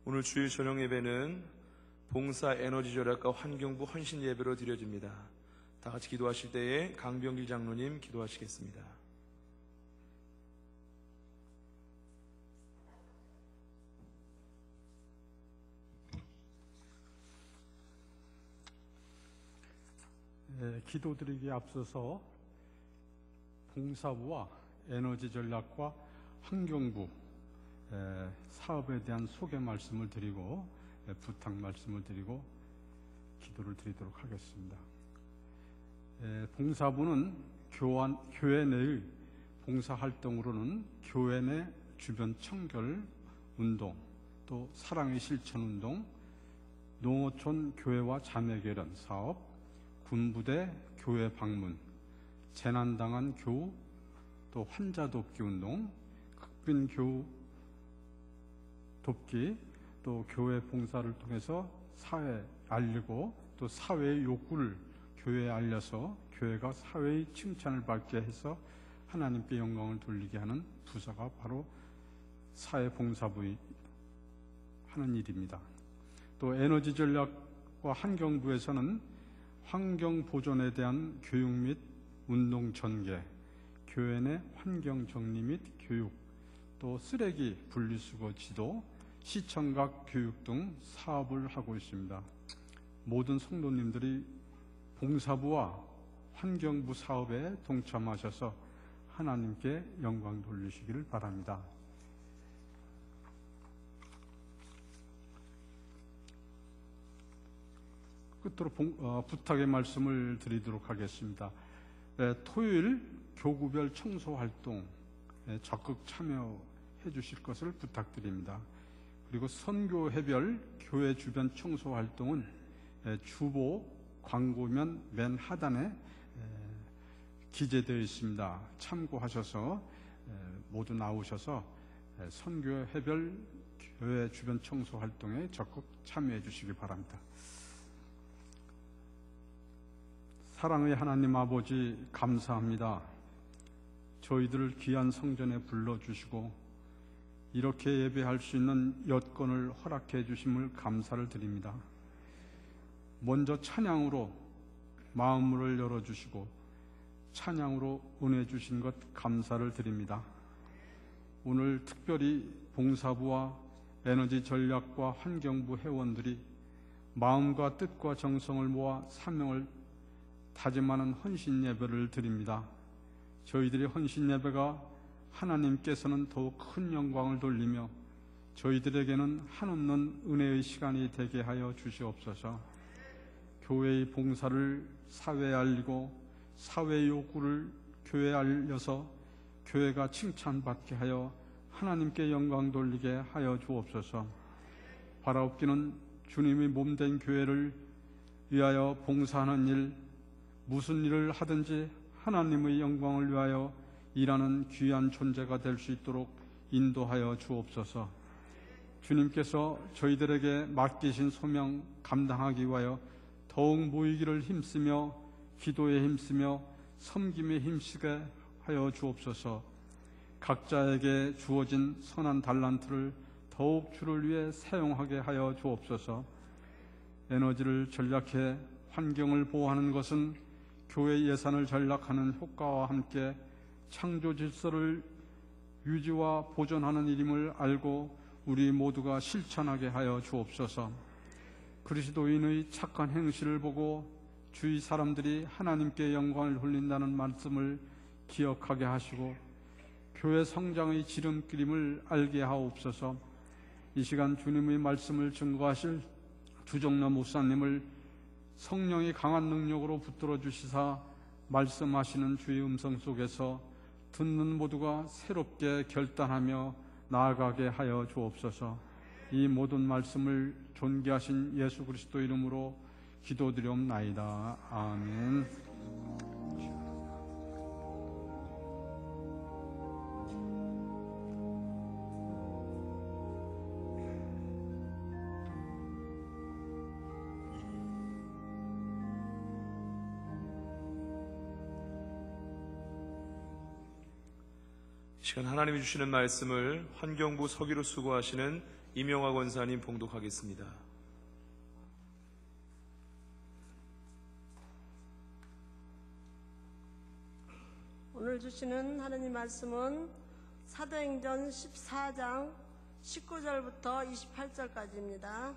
오늘 주일 저녁 예배는 봉사 에너지 절약과 환경부 헌신 예배로 드려집니다. 다 같이 기도하실 때에 강병길 장로님 기도하시겠습니다. 기도드리기에 앞서서 봉사부와 에너지 전략과 환경부 사업에 대한 소개 말씀을 드리고 부탁 말씀을 드리고 기도를 드리도록 하겠습니다. 봉사부는 교회 내의 봉사활동으로는 교회 내 주변 청결 운동, 또 사랑의 실천 운동, 농어촌 교회와 자매결연 사업, 군부대 교회 방문, 재난당한 교우, 또 환자 돕기 운동, 극빈 교우 돕기, 또 교회 봉사를 통해서 사회에 알리고 또 사회의 욕구를 교회에 알려서 교회가 사회의 칭찬을 받게 해서 하나님께 영광을 돌리게 하는 부서가 바로 사회봉사부 하는 일입니다. 또 에너지 전략과 환경부에서는 환경 보존에 대한 교육 및 운동 전개, 교회 내 환경 정리 및 교육, 또 쓰레기 분리수거 지도, 시청각 교육 등 사업을 하고 있습니다. 모든 성도님들이 봉사부와 환경부 사업에 동참하셔서 하나님께 영광 돌리시기를 바랍니다. 끝으로 부탁의 말씀을 드리도록 하겠습니다. 토요일 교구별 청소활동 적극 참여해 주실 것을 부탁드립니다. 그리고 선교회별 교회 주변 청소활동은 주보 광고면 맨 하단에 기재되어 있습니다. 참고하셔서 모두 나오셔서 선교회별 교회 주변 청소활동에 적극 참여해 주시기 바랍니다. 사랑의 하나님 아버지, 감사합니다. 저희들을 귀한 성전에 불러주시고 이렇게 예배할 수 있는 여건을 허락해 주심을 감사를 드립니다. 먼저 찬양으로 마음을 열어주시고 찬양으로 은혜 주신 것 감사를 드립니다. 오늘 특별히 봉사부와 에너지 전략과 환경부 회원들이 마음과 뜻과 정성을 모아 사명을 다짐하는 헌신 예배를 드립니다. 저희들의 헌신 예배가 하나님께서는 더욱 큰 영광을 돌리며 저희들에게는 한없는 은혜의 시간이 되게 하여 주시옵소서. 교회의 봉사를 사회에 알리고 사회의 욕구를 교회에 알려서 교회가 칭찬받게 하여 하나님께 영광 돌리게 하여 주옵소서. 바라옵기는 주님이 몸된 교회를 위하여 봉사하는 일, 무슨 일을 하든지 하나님의 영광을 위하여 일하는 귀한 존재가 될 수 있도록 인도하여 주옵소서. 주님께서 저희들에게 맡기신 소명 감당하기 위하여 더욱 모이기를 힘쓰며 기도에 힘쓰며 섬김에 힘쓰게 하여 주옵소서. 각자에게 주어진 선한 달란트를 더욱 주를 위해 사용하게 하여 주옵소서. 에너지를 전략해 환경을 보호하는 것은 교회 예산을 전락하는 효과와 함께 창조 질서를 유지와 보존하는 일임을 알고 우리 모두가 실천하게 하여 주옵소서. 그리스도인의 착한 행실을 보고 주위 사람들이 하나님께 영광을 돌린다는 말씀을 기억하게 하시고 교회 성장의 지름길임을 알게 하옵소서. 이 시간 주님의 말씀을 증거하실 주정로 목사님을 성령의 강한 능력으로 붙들어 주시사 말씀하시는 주의 음성 속에서 듣는 모두가 새롭게 결단하며 나아가게 하여 주옵소서. 이 모든 말씀을 존귀하신 예수 그리스도 이름으로 기도드리옵나이다. 아멘. 시간 하나님이 주시는 말씀을 환경부 서기로 수고하시는 이명화 권사님 봉독하겠습니다. 오늘 주시는 하나님 말씀은 사도행전 14장 19절부터 28절까지입니다.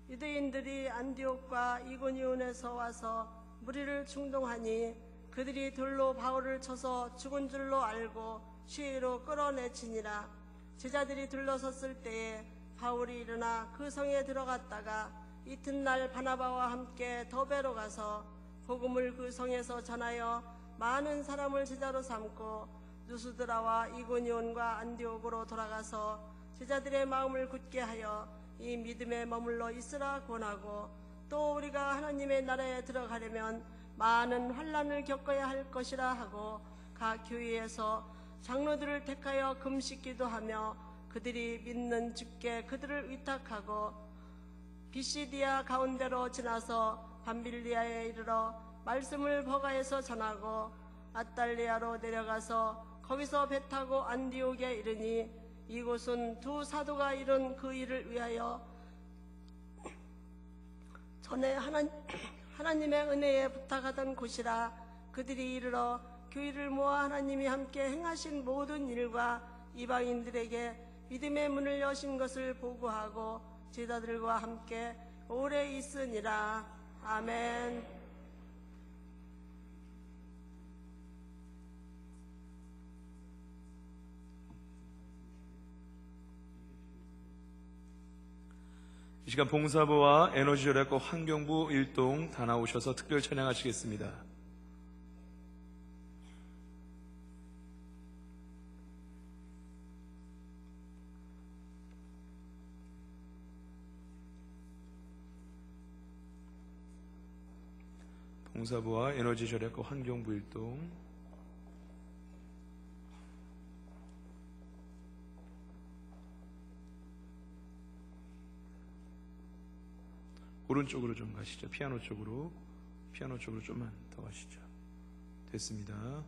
유대인들이 안디옥과 이고니온에서 와서 무리를 충동하니 그들이 돌로 바울을 쳐서 죽은 줄로 알고 시위로 끌어내치니라. 제자들이 둘러섰을 때에 바울이 일어나 그 성에 들어갔다가 이튿날 바나바와 함께 더베로 가서 복음을 그 성에서 전하여 많은 사람을 제자로 삼고 누스드라와 이고니온과 안디옥으로 돌아가서 제자들의 마음을 굳게 하여 이 믿음에 머물러 있으라 권하고, 또 우리가 하나님의 나라에 들어가려면 많은 환난을 겪어야 할 것이라 하고, 각 교회에서 장로들을 택하여 금식 기도하며 그들이 믿는 주께 그들을 위탁하고 비시디아 가운데로 지나서 밤빌리아에 이르러 말씀을 버가에서 전하고 아달리아로 내려가서 거기서 배 타고 안디옥에 이르니, 이곳은 두 사도가 이룬 그 일을 위하여 전에 하나님의 은혜에 부탁하던 곳이라. 그들이 이르러 교회를 모아 하나님이 함께 행하신 모든 일과 이방인들에게 믿음의 문을 여신 것을 보고하고 제자들과 함께 오래 있으니라. 아멘. 이 시간 봉사부와 에너지절약과 환경부 일동 다 나오셔서 특별 찬양하시겠습니다. 봉사부와 에너지절약과 환경부 일동. 오른쪽으로 좀 가시죠. 피아노 쪽으로 좀만 더 가시죠. 됐습니다.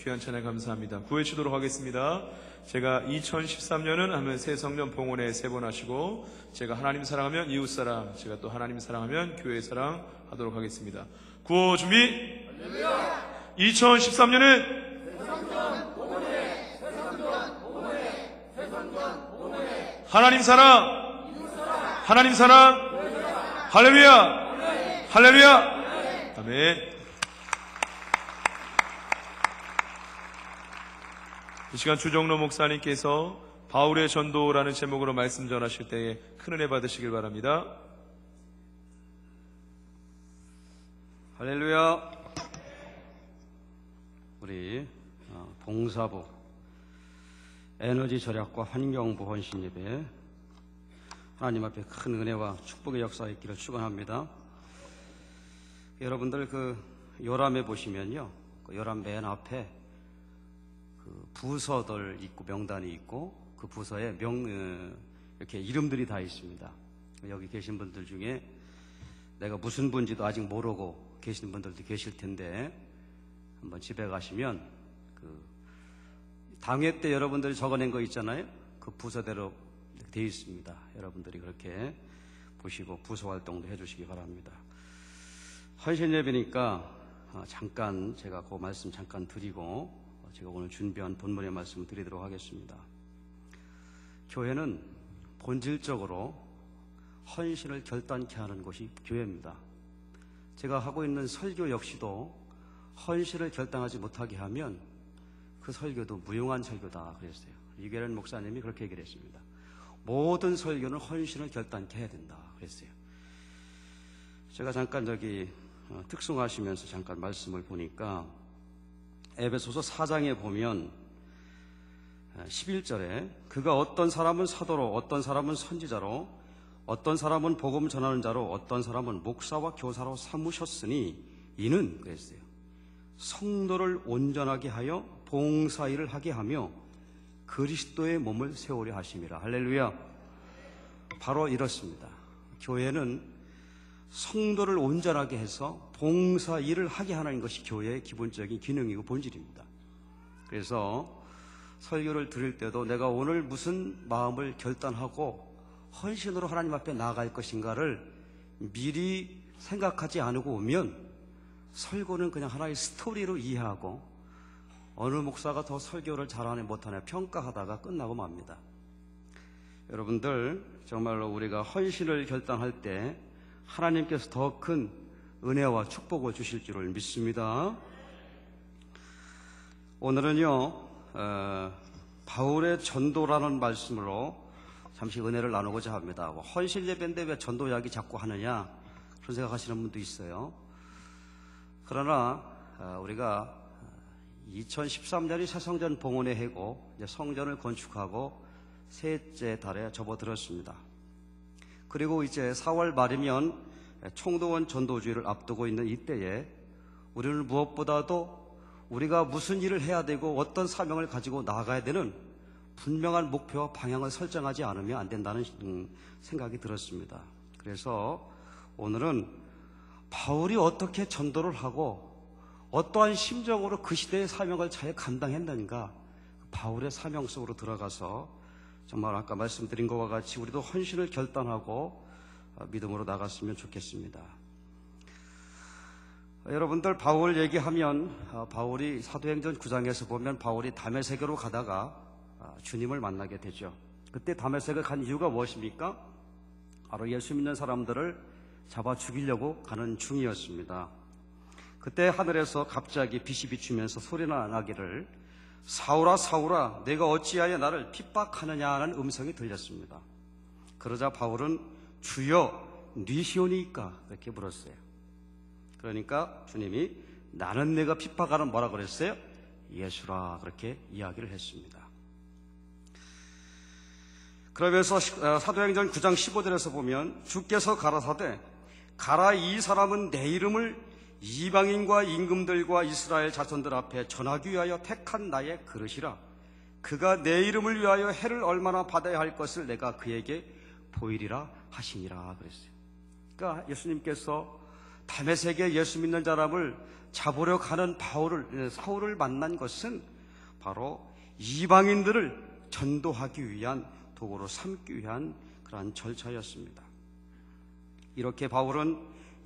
귀한 찬양 감사합니다. 구해 치도록 하겠습니다. 제가 2013년은 하면 새 성령 봉헌회 3번 하시고, 제가 하나님 사랑하면 이웃 사랑, 제가 또 하나님 사랑하면 교회 사랑 하도록 하겠습니다. 구호 준비. 2013년은 하나님 사랑, 하나님 사랑, 할렐루야, 할렐루야, 아멘. 이 시간 주정로 목사님께서 바울의 전도라는 제목으로 말씀 전하실 때에 큰 은혜 받으시길 바랍니다. 할렐루야. 우리 봉사부 에너지 절약과 환경부 헌신 예배, 하나님 앞에 큰 은혜와 축복의 역사 있기를 축원합니다. 여러분들 그 요람에 보시면요, 그 요람 맨 앞에 그 부서들 있고 명단이 있고, 그 부서에 이렇게 이름들이 다 있습니다. 여기 계신 분들 중에 내가 무슨 분인지도 아직 모르고 계신 분들도 계실 텐데, 한번 집에 가시면 그 당회 때 여러분들이 적어낸 거 있잖아요. 그 부서대로 되어 있습니다. 여러분들이 그렇게 보시고 부서 활동도 해주시기 바랍니다. 헌신 예배니까 잠깐 제가 그 말씀 잠깐 드리고, 제가 오늘 준비한 본문의 말씀을 드리도록 하겠습니다. 교회는 본질적으로 헌신을 결단케 하는 곳이 교회입니다. 제가 하고 있는 설교 역시도 헌신을 결단하지 못하게 하면 그 설교도 무용한 설교다 그랬어요. 이계련 목사님이 그렇게 얘기를 했습니다. 모든 설교는 헌신을 결단케 해야 된다 그랬어요. 제가 잠깐 특송하시면서 잠깐 말씀을 보니까 에베소서 4장에 보면 11절에 그가 어떤 사람은 사도로, 어떤 사람은 선지자로, 어떤 사람은 복음 전하는 자로, 어떤 사람은 목사와 교사로 삼으셨으니 이는 그랬어요. 성도를 온전하게 하여 봉사일을 하게 하며 그리스도의 몸을 세우려 하심이라. 할렐루야. 바로 이렇습니다. 교회는 성도를 온전하게 해서 봉사일을 하게 하는 것이 교회의 기본적인 기능이고 본질입니다. 그래서 설교를 드릴 때도 내가 오늘 무슨 마음을 결단하고 헌신으로 하나님 앞에 나아갈 것인가를 미리 생각하지 않고 오면 설교는 그냥 하나의 스토리로 이해하고 어느 목사가 더 설교를 잘하네 못하네 평가하다가 끝나고 맙니다. 여러분들 정말로 우리가 헌신을 결단할 때 하나님께서 더 큰 은혜와 축복을 주실 줄을 믿습니다. 오늘은요 바울의 전도라는 말씀으로 잠시 은혜를 나누고자 합니다. 헌신 예배인데 왜 전도 이야기 자꾸 하느냐 그런 생각하시는 분도 있어요. 그러나 우리가 2013년이 새성전 봉헌의 해고 이제 성전을 건축하고 셋째 달에 접어들었습니다. 그리고 이제 4월 말이면 총동원 전도주의를 앞두고 있는 이때에 우리는 무엇보다도 우리가 무슨 일을 해야 되고 어떤 사명을 가지고 나아가야 되는 분명한 목표와 방향을 설정하지 않으면 안 된다는 생각이 들었습니다. 그래서 오늘은 바울이 어떻게 전도를 하고 어떠한 심정으로 그 시대의 사명을 잘 감당했는가, 바울의 사명 속으로 들어가서 정말 아까 말씀드린 것과 같이 우리도 헌신을 결단하고 믿음으로 나갔으면 좋겠습니다. 여러분들 바울 얘기하면 바울이 사도행전 9장에서 보면 바울이 다메섹으로 가다가 주님을 만나게 되죠. 그때 다메섹에 간 이유가 무엇입니까? 바로 예수 믿는 사람들을 잡아 죽이려고 가는 중이었습니다. 그때 하늘에서 갑자기 빛이 비추면서 소리가 나기를 사울아 사울아 내가 어찌하여 나를 핍박하느냐는 음성이 들렸습니다. 그러자 바울은 주여 니시오니이까 이렇게 물었어요. 그러니까 주님이 나는 내가 핍박하는 뭐라 그랬어요? 예수라 그렇게 이야기를 했습니다. 그러면서 사도행전 9장 15절에서 보면 주께서 가라사대 가라 이 사람은 내 이름을 이방인과 임금들과 이스라엘 자손들 앞에 전하기 위하여 택한 나의 그릇이라. 그가 내 이름을 위하여 해를 얼마나 받아야 할 것을 내가 그에게 보이리라 하시니라 그랬어요. 그러니까 예수님께서 다메섹에 예수 믿는 사람을 잡으려 가는 사울을 만난 것은 바로 이방인들을 전도하기 위한 도구로 삼기 위한 그러한 절차였습니다. 이렇게 바울은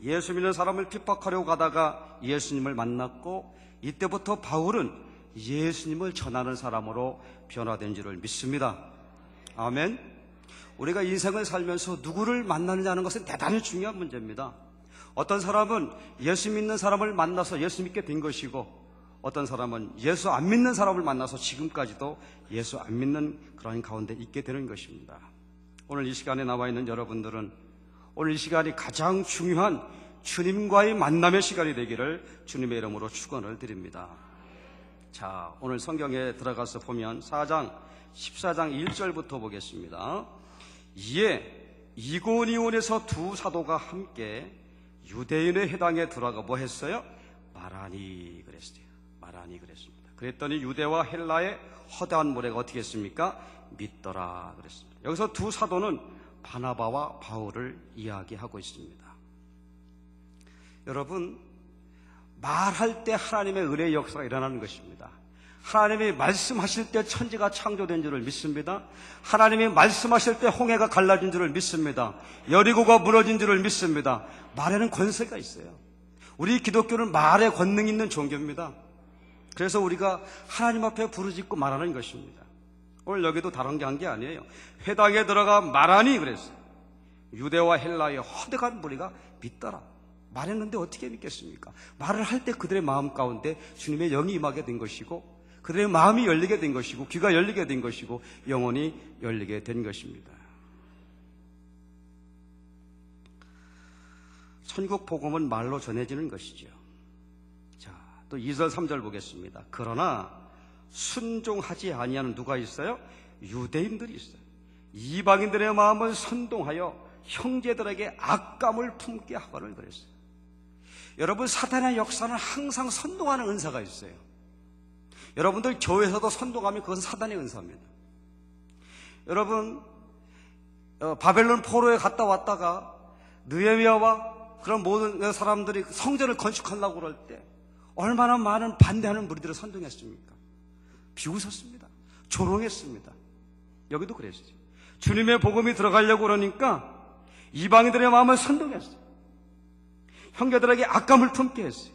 예수 믿는 사람을 핍박하려고 가다가 예수님을 만났고, 이때부터 바울은 예수님을 전하는 사람으로 변화된 줄을 믿습니다. 아멘. 우리가 인생을 살면서 누구를 만나느냐는 것은 대단히 중요한 문제입니다. 어떤 사람은 예수 믿는 사람을 만나서 예수 믿게 된 것이고, 어떤 사람은 예수 안 믿는 사람을 만나서 지금까지도 예수 안 믿는 그런 가운데 있게 되는 것입니다. 오늘 이 시간에 나와 있는 여러분들은 오늘 이 시간이 가장 중요한 주님과의 만남의 시간이 되기를 주님의 이름으로 축원을 드립니다. 자, 오늘 성경에 들어가서 보면 14장 1절부터 보겠습니다. 이에 이고니온에서 두 사도가 함께 유대인의 회당에 들어가 뭐 했어요? 말하니 그랬어요. 말하니 그랬습니다. 그랬더니 유대와 헬라의 허다한 무리가 어떻게 했습니까? 믿더라 그랬습니다. 여기서 두 사도는 바나바와 바울을 이야기하고 있습니다. 여러분, 말할 때 하나님의 은혜의 역사가 일어나는 것입니다. 하나님이 말씀하실 때 천지가 창조된 줄을 믿습니다. 하나님이 말씀하실 때 홍해가 갈라진 줄을 믿습니다. 여리고가 무너진 줄을 믿습니다. 말에는 권세가 있어요. 우리 기독교는 말에 권능이 있는 종교입니다. 그래서 우리가 하나님 앞에 부르짖고 말하는 것입니다. 오늘 여기도 다른 게 한 게 아니에요. 회당에 들어가 말하니 그랬어요. 유대와 헬라의 허대한 무리가 믿더라. 말했는데 어떻게 믿겠습니까? 말을 할 때 그들의 마음 가운데 주님의 영이 임하게 된 것이고, 그들의 마음이 열리게 된 것이고, 귀가 열리게 된 것이고, 영혼이 열리게 된 것입니다. 천국 복음은 말로 전해지는 것이죠. 자, 또 2절 3절 보겠습니다. 그러나 순종하지 아니하는 누가 있어요? 유대인들이 있어요. 이방인들의 마음을 선동하여 형제들에게 악감을 품게 하거늘 그랬어요. 여러분, 사탄의 역사는 항상 선동하는 은사가 있어요. 여러분들 교회에서도 선동하면 그것은 사탄의 은사입니다. 여러분, 바벨론 포로에 갔다 왔다가 느헤미야와 그런 모든 사람들이 성전을 건축하려고 그럴 때 얼마나 많은 반대하는 무리들을 선동했습니까? 비웃었습니다. 조롱했습니다. 여기도 그랬어요. 주님의 복음이 들어가려고 그러니까 이방인들의 마음을 선동했어요. 형제들에게 악감을 품게 했어요.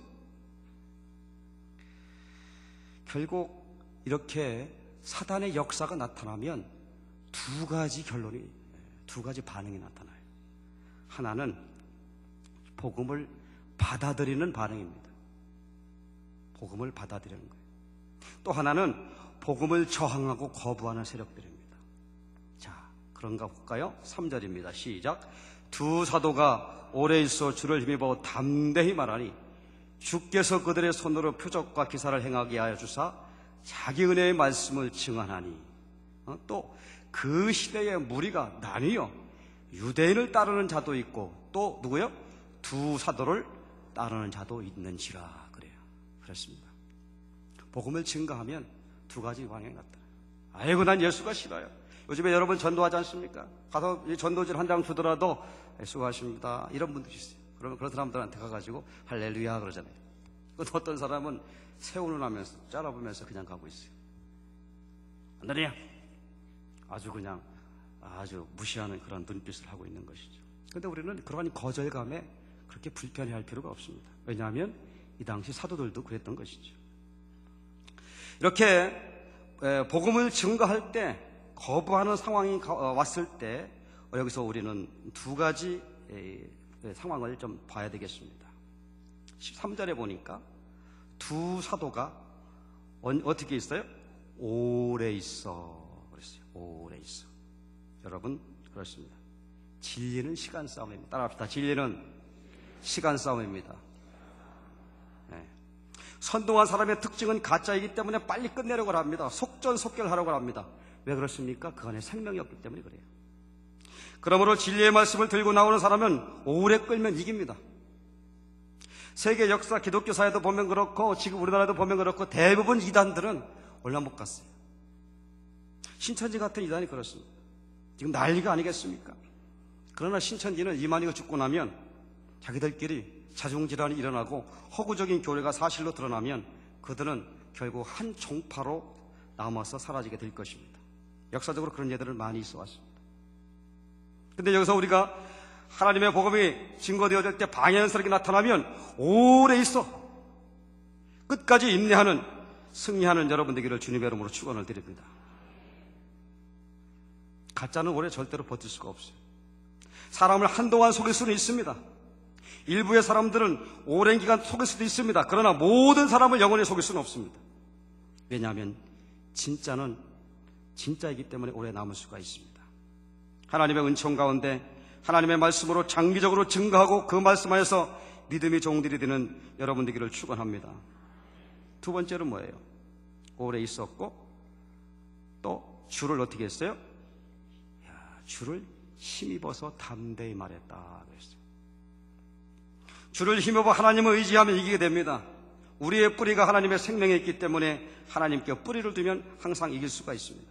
결국 이렇게 사단의 역사가 나타나면 두 가지 반응이 나타나요. 하나는 복음을 받아들이는 반응입니다. 복음을 받아들이는 거예요. 또 하나는 복음을 저항하고 거부하는 세력들입니다. 자, 그런가 볼까요? 3절입니다. 시작. 두 사도가 오래 있어 주를 힘입어 담대히 말하니 주께서 그들의 손으로 표적과 기사를 행하게 하여 주사 자기 은혜의 말씀을 증언하니, 또 그 시대의 무리가 나뉘어 유대인을 따르는 자도 있고 또 누구요? 두 사도를 따르는 자도 있는지라 그래요. 그렇습니다. 복음을 증거하면 두 가지 방향이 나타나요. 아이고, 난 예수가 싫어요. 요즘에 여러분 전도하지 않습니까? 가서 전도지를 한 장 주더라도 수고하십니다, 이런 분들이 있어요. 그러면 그런 사람들한테 가가지고 할렐루야 그러잖아요. 어떤 사람은 세운을 하면서 짜라보면서 그냥 가고 있어요. 안다리야, 아주 무시하는 그런 눈빛을 하고 있는 것이죠. 그런데 우리는 그러한 거절감에 그렇게 불편해할 필요가 없습니다. 왜냐하면 이 당시 사도들도 그랬던 것이죠. 이렇게 복음을 증거할 때 거부하는 상황이 왔을 때 여기서 우리는 두 가지 상황을 좀 봐야 되겠습니다. 13절에 보니까 두 사도가 어떻게 있어요? 오래 있어 그랬어요. 오래 있어. 여러분, 그렇습니다. 진리는 시간 싸움입니다. 따라합시다. 진리는 시간 싸움입니다. 네. 선동한 사람의 특징은 가짜이기 때문에 빨리 끝내려고 합니다. 속전속결하려고 합니다. 왜 그렇습니까? 그 안에 생명이 없기 때문에 그래요. 그러므로 진리의 말씀을 들고 나오는 사람은 오래 끌면 이깁니다. 세계 역사 기독교 사회도 보면 그렇고 지금 우리나라도 보면 그렇고 대부분 이단들은 얼마 못 갔어요. 신천지 같은 이단이 그렇습니다. 지금 난리가 아니겠습니까? 그러나 신천지는 이만희가 죽고 나면 자기들끼리 자중질환이 일어나고 허구적인 교례가 사실로 드러나면 그들은 결국 한 종파로 남아서 사라지게 될 것입니다. 역사적으로 그런 예들은 많이 있어 왔습니다. 근데 여기서 우리가 하나님의 복음이 증거되어질 때 방향스럽게 나타나면 오래 있어 끝까지 인내하는, 승리하는 여러분 되기를 주님의 이름으로 축원을 드립니다. 가짜는 오래 절대로 버틸 수가 없어요. 사람을 한동안 속일 수는 있습니다. 일부의 사람들은 오랜 기간 속일 수도 있습니다. 그러나 모든 사람을 영원히 속일 수는 없습니다. 왜냐하면 진짜는 진짜이기 때문에 오래 남을 수가 있습니다. 하나님의 은총 가운데 하나님의 말씀으로 장기적으로 증거하고 그 말씀 안에서 믿음의 종들이 되는 여러분 되기를 축원합니다. 두 번째는 뭐예요? 오래 있었고 또 주를 어떻게 했어요? 주를 힘입어서 담대히 말했다 그랬어요. 주를 힘입어 하나님을 의지하면 이기게 됩니다. 우리의 뿌리가 하나님의 생명에 있기 때문에 하나님께 뿌리를 두면 항상 이길 수가 있습니다.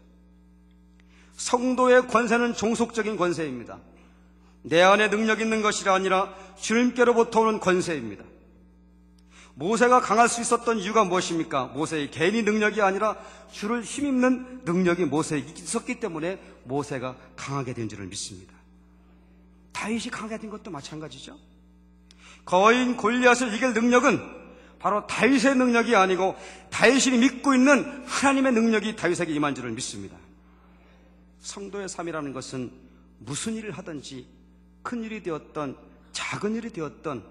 성도의 권세는 종속적인 권세입니다. 내 안에 능력 있는 것이 아니라 주님께로부터 오는 권세입니다. 모세가 강할 수 있었던 이유가 무엇입니까? 모세의 개인이 능력이 아니라 주를 힘입는 능력이 모세에게 있었기 때문에 모세가 강하게 된 줄을 믿습니다. 다윗이 강하게 된 것도 마찬가지죠. 거인 골리앗을 이길 능력은 바로 다윗의 능력이 아니고 다윗이 믿고 있는 하나님의 능력이 다윗에게 임한 줄을 믿습니다. 성도의 삶이라는 것은 무슨 일을 하든지 큰 일이 되었던 작은 일이 되었던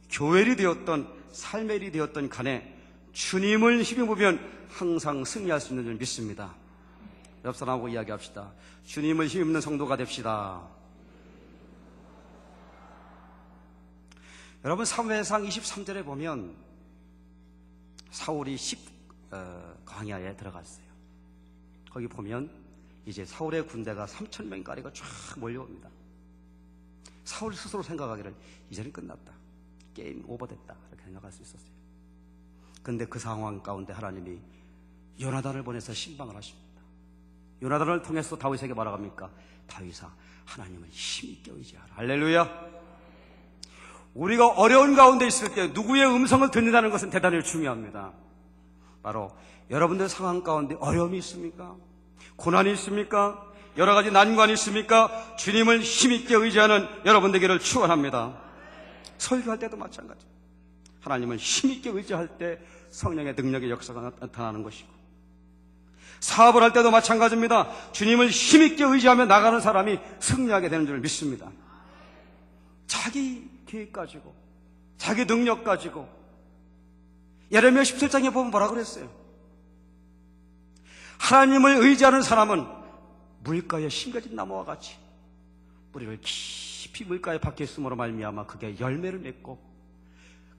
교회 일이 되었던 삶의 일이 되었던 간에 주님을 힘입으면 항상 승리할 수 있는 줄 믿습니다. 옆 사람하고 이야기합시다. 주님을 힘입는 성도가 됩시다. 여러분 사무엘상 23절에 보면 사울이 광야에 들어갔어요. 거기 보면 이제 사울의 군대가 3,000명가량가 쫙 몰려옵니다. 사울 스스로 생각하기를 이제는 끝났다, 게임 오버됐다 이렇게 생각할 수 있었어요. 그런데 그 상황 가운데 하나님이 요나단을 보내서 신방을 하십니다. 요나단을 통해서 다윗에게 뭐라고 합니까? 다윗아, 하나님을 힘있게 의지하라. 할렐루야. 우리가 어려운 가운데 있을 때 누구의 음성을 듣는다는 것은 대단히 중요합니다. 바로 여러분들 상황 가운데 어려움이 있습니까? 고난이 있습니까? 여러 가지 난관이 있습니까? 주님을 힘있게 의지하는 여러분 되기를 축원합니다. 설교할 때도 마찬가지. 하나님을 힘있게 의지할 때 성령의 능력의 역사가 나타나는 것이고, 사업을 할 때도 마찬가지입니다. 주님을 힘있게 의지하며 나가는 사람이 승리하게 되는 줄 믿습니다. 자기 계획 가지고 자기 능력 가지고 예레미야 17장에 보면 뭐라 그랬어요? 하나님을 의지하는 사람은 물가에 심겨진 나무와 같이 뿌리를 깊이 물가에 박혀 있음으로 말미암아 그게 열매를 맺고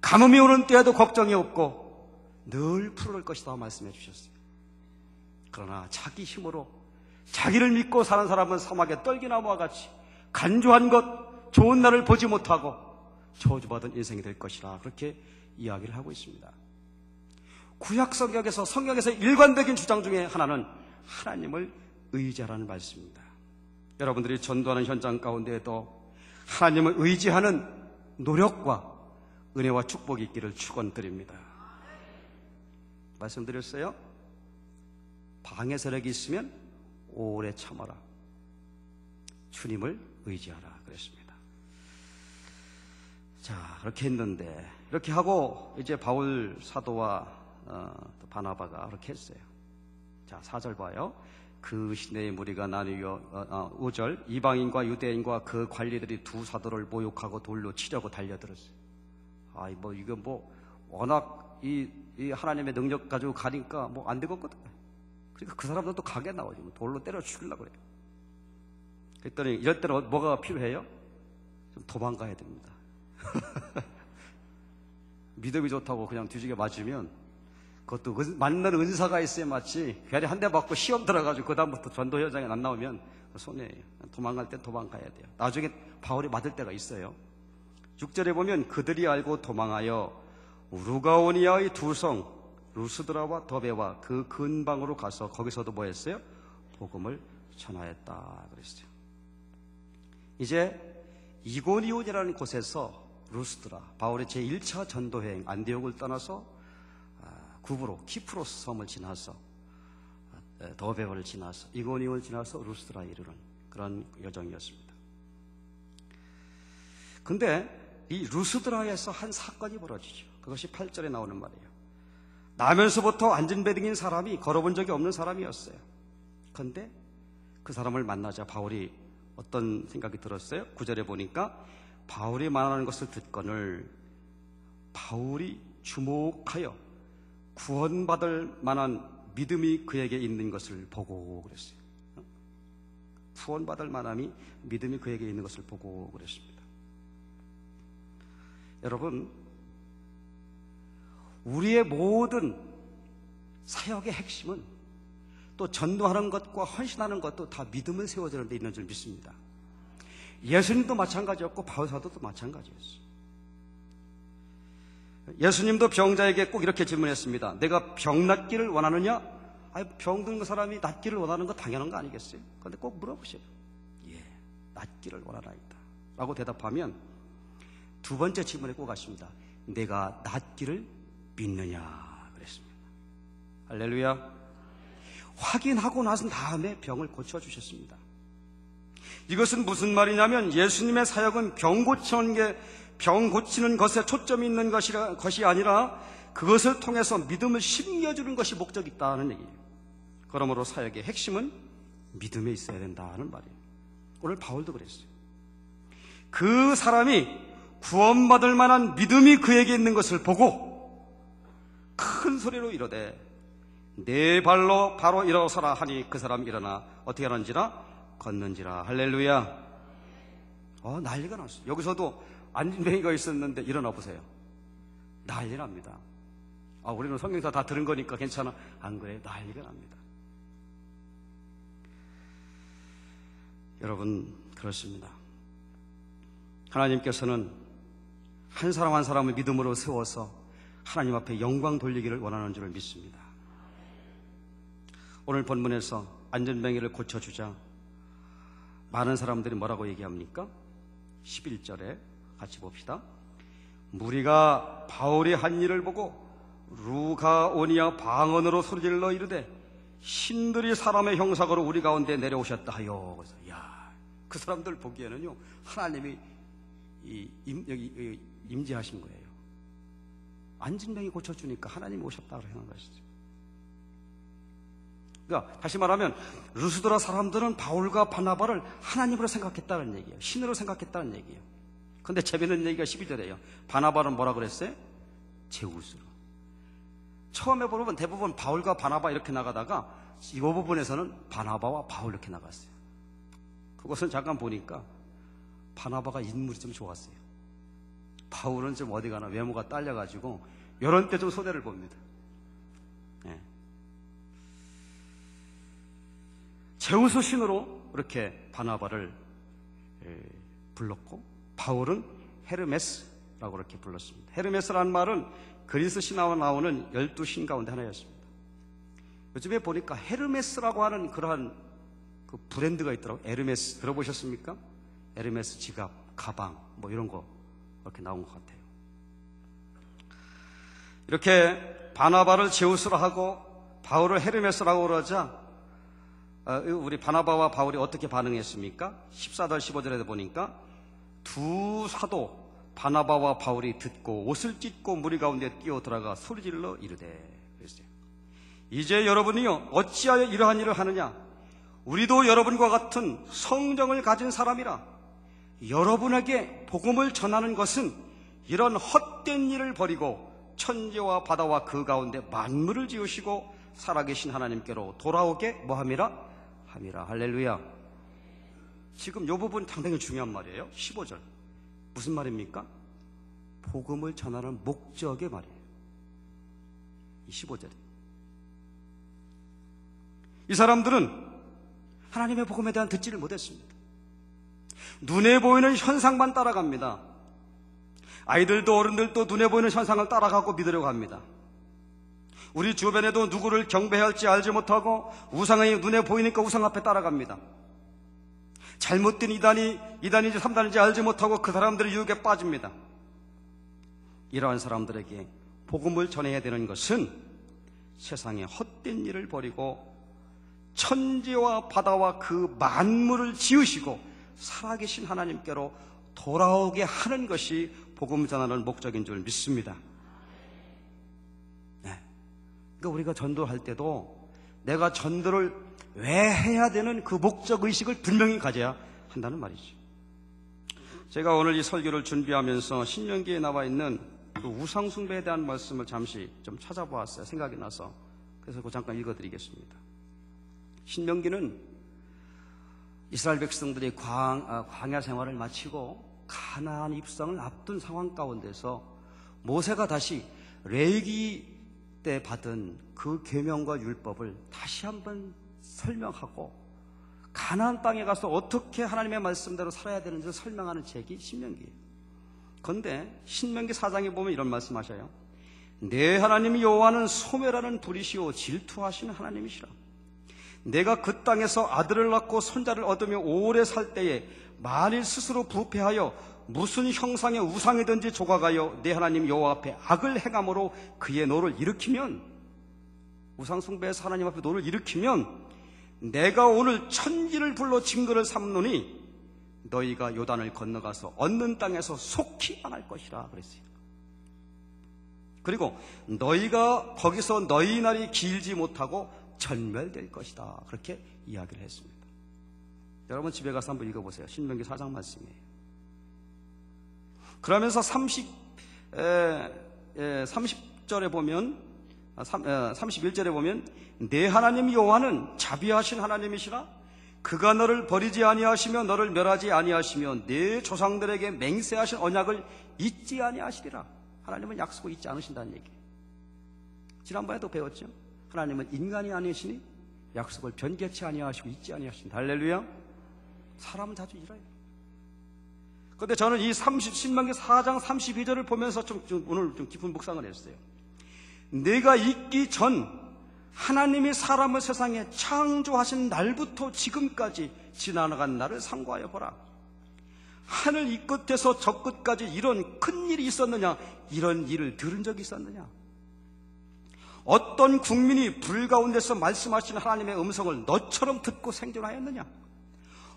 가뭄이 오는 때에도 걱정이 없고 늘 푸를 것이다 말씀해 주셨어요. 그러나 자기 힘으로 자기를 믿고 사는 사람은 사막의 떨기나무와 같이 간조한 것, 좋은 날을 보지 못하고 저주받은 인생이 될 것이라 그렇게 이야기를 하고 있습니다. 구약 성경에서 일관되긴 주장 중에 하나는 하나님을 의지하라는 말씀입니다. 여러분들이 전도하는 현장 가운데에도 하나님을 의지하는 노력과 은혜와 축복이 있기를 축원드립니다. 말씀드렸어요? 방해 세력이 있으면 오래 참아라. 주님을 의지하라 그랬습니다. 자, 그렇게 했는데 이렇게 하고 이제 바울 사도와 바나바가 그렇게 했어요. 자, 4절 봐요. 그 시내의 무리가 나뉘어 5절 이방인과 유대인과 그 관리들이 두 사도를 모욕하고 돌로 치려고 달려들었어요. 이거 워낙 이 하나님의 능력 가지고 가니까 안 되겠거든. 그러니까 그 사람들도 가게 나오지. 돌로 때려 죽이려고 그래요. 그랬더니 이럴 때는 뭐가 필요해요? 좀 도망가야 됩니다. 믿음이 좋다고 그냥 뒤지게 맞으면 그것도 맞는 은사가 있어야 맞지. 괜히 한 대 맞고 시험 들어가지고 그 다음부터 전도 현장에 안 나오면 손해예요. 도망갈 땐 도망가야 돼요. 나중에 바울이 맞을 때가 있어요. 6절에 보면 그들이 알고 도망하여 루가오니아의 두 성 루스드라와 더베와 그 근방으로 가서 거기서도 뭐 했어요? 복음을 전하였다 그랬어요. 이제 이고니온이라는 곳에서 루스드라, 바울의 제1차 전도여행 안디옥을 떠나서 구브로 키프로스 섬을 지나서 더베를 지나서 이고니온을 지나서 루스드라에 이르는 그런 여정이었습니다. 근데 이 루스드라에서 한 사건이 벌어지죠. 그것이 8절에 나오는 말이에요. 나면서부터 안진뱅이인 사람이 걸어본 적이 없는 사람이었어요. 그런데 그 사람을 만나자 바울이 어떤 생각이 들었어요? 9절에 보니까 바울이 말하는 것을 듣거늘 바울이 주목하여 구원받을 만한 믿음이 그에게 있는 것을 보고 그랬어요. 구원받을 만한 믿음이 그에게 있는 것을 보고 그랬습니다. 여러분, 우리의 모든 사역의 핵심은 또 전도하는 것과 헌신하는 것도 다 믿음을 세워주는 데 있는 줄 믿습니다. 예수님도 마찬가지였고 바울사도도 마찬가지였어요. 예수님도 병자에게 꼭 이렇게 질문했습니다. 내가 병 낫기를 원하느냐? 병든 사람이 낫기를 원하는 거 당연한 거 아니겠어요? 그런데 꼭 물어보세요. 예, 낫기를 원하나이다 라고 대답하면 두 번째 질문에 꼭 하십니다. 내가 낫기를 믿느냐 그랬습니다. 할렐루야. 확인하고 나선 다음에 병을 고쳐주셨습니다. 이것은 무슨 말이냐면 예수님의 사역은 병 고치는 것에 초점이 있는 것이 아니라 그것을 통해서 믿음을 심겨주는 것이 목적이 있다는 얘기예요. 그러므로 사역의 핵심은 믿음에 있어야 된다는 말이에요. 오늘 바울도 그랬어요. 그 사람이 구원받을 만한 믿음이 그에게 있는 것을 보고 큰 소리로 이르되 내 발로 바로 일어서라 하니 그 사람이 일어나 어떻게 하는지라 걷는지라. 할렐루야. 난리가 났어요. 여기서도 안진뱅이가 있었는데 일어나 보세요. 난리 납니다. 우리는 성경사 다 들은 거니까 괜찮아. 안 그래요? 난리가 납니다. 여러분, 그렇습니다. 하나님께서는 한 사람 한 사람을 믿음으로 세워서 하나님 앞에 영광 돌리기를 원하는 줄을 믿습니다. 오늘 본문에서 안진뱅이를 고쳐주자 많은 사람들이 뭐라고 얘기합니까? 11절에 같이 봅시다. 무리가 바울이 한 일을 보고 루가오니아 방언으로 소리질러 이르되 신들이 사람의 형상으로 우리 가운데 내려오셨다 하여. 그래서 그 사람들 보기에는요 하나님이 여기 임재하신 거예요. 안진뱅이 고쳐주니까 하나님이 오셨다고 하는 것이죠. 그러니까 다시 말하면 루스드라 사람들은 바울과 바나바를 하나님으로 생각했다는 얘기예요. 신으로 생각했다는 얘기예요. 그런데 재미있는 얘기가 12절이에요. 바나바는 뭐라 그랬어요? 제우스로. 처음에 보면 대부분 바울과 바나바 이렇게 나가다가 이 부분에서는 바나바와 바울 이렇게 나갔어요. 그것은 잠깐 보니까 바나바가 인물이 좀 좋았어요. 바울은 좀 어디 가나 외모가 딸려가지고 이런 때 좀 손해를 봅니다. 네. 제우스 신으로 이렇게 바나바를 불렀고 바울은 헤르메스라고 이렇게 불렀습니다. 헤르메스라는 말은 그리스 신화에 나오는 12신 가운데 하나였습니다. 요즘에 보니까 헤르메스라고 하는 그러한 그 브랜드가 있더라고요. 에르메스 들어보셨습니까? 에르메스 지갑, 가방 뭐 이런 거 이렇게 나온 것 같아요. 이렇게 바나바를 제우스로 하고 바울을 헤르메스라고 그러자 우리 바나바와 바울이 어떻게 반응했습니까? 14절 15절에 보니까 두 사도 바나바와 바울이 듣고 옷을 찢고 무리 가운데 뛰어들어가 소리질러 이르되 그랬어요. 이제 여러분이요 어찌하여 이러한 일을 하느냐? 우리도 여러분과 같은 성정을 가진 사람이라 여러분에게 복음을 전하는 것은 이런 헛된 일을 버리고 천지와 바다와 그 가운데 만물을 지으시고 살아계신 하나님께로 돌아오게 뭐함이라? 함이라. 할렐루야. 지금 이 부분 상당히 중요한 말이에요. 15절 무슨 말입니까? 복음을 전하는 목적의 말이에요. 이 15절이. 이 사람들은 하나님의 복음에 대한 듣지를 못했습니다. 눈에 보이는 현상만 따라갑니다. 아이들도 어른들도 눈에 보이는 현상을 따라가고 믿으려고 합니다. 우리 주변에도 누구를 경배해야 할지 알지 못하고 우상이 눈에 보이니까 우상 앞에 따라갑니다. 잘못된 이단인지 3단인지 알지 못하고 그 사람들의 유혹에 빠집니다. 이러한 사람들에게 복음을 전해야 되는 것은 세상의 헛된 일을 버리고 천지와 바다와 그 만물을 지으시고 살아계신 하나님께로 돌아오게 하는 것이 복음 전하는 목적인 줄 믿습니다. 네. 그러니까 우리가 전도할 때도 내가 전도를 왜 해야 되는 그 목적 의식을 분명히 가져야 한다는 말이죠. 제가 오늘 이 설교를 준비하면서 신명기에 나와 있는 그 우상 숭배에 대한 말씀을 잠시 좀 찾아보았어요. 생각이 나서. 그래서 그 잠깐 읽어드리겠습니다. 신명기는 이스라엘 백성들이 광야 생활을 마치고 가나안 입성을 앞둔 상황 가운데서 모세가 다시 레위기 때 받은 그 계명과 율법을 다시 한번 설명하고 가나안 땅에 가서 어떻게 하나님의 말씀대로 살아야 되는지를 설명하는 책이 신명기예요. 그런데 신명기 4장에 보면 이런 말씀하셔요. 내 하나님 여호와는 소멸하는 불이시오 질투하시는 하나님이시라. 내가 그 땅에서 아들을 낳고 손자를 얻으며 오래 살 때에 만일 스스로 부패하여 무슨 형상의 우상이든지 조각하여 내 하나님 여호와 앞에 악을 행함으로 그의 노를 일으키면, 우상 숭배에서 하나님 앞에 노를 일으키면 내가 오늘 천지를 불러 증거를 삼노니 너희가 요단을 건너가서 얻는 땅에서 속히 망할 것이라 그랬어요. 그리고 너희가 거기서 너희 날이 길지 못하고 전멸될 것이다, 그렇게 이야기를 했습니다. 여러분 집에 가서 한번 읽어보세요. 신명기 4장 말씀이에요. 그러면서 30절에 보면 31절에 보면 내 하나님 여호와는 자비하신 하나님이시라. 그가 너를 버리지 아니하시며 너를 멸하지 아니하시며 내 조상들에게 맹세하신 언약을 잊지 아니하시리라. 하나님은 약속을 잊지 않으신다는 얘기예요. 지난번에도 배웠죠. 하나님은 인간이 아니시니 약속을 변개치 아니하시고 잊지 아니하신다. 할렐루야. 사람은 자주 잃어요. 그런데 저는 이 신명기 4장 32절을 보면서 오늘 좀 깊은 묵상을 했어요. 내가 있기 전 하나님이 사람을 세상에 창조하신 날부터 지금까지 지나간 날을 상고하여 보라. 하늘 이 끝에서 저 끝까지 이런 큰 일이 있었느냐? 이런 일을 들은 적이 있었느냐? 어떤 국민이 불 가운데서 말씀하시는 하나님의 음성을 너처럼 듣고 생존하였느냐?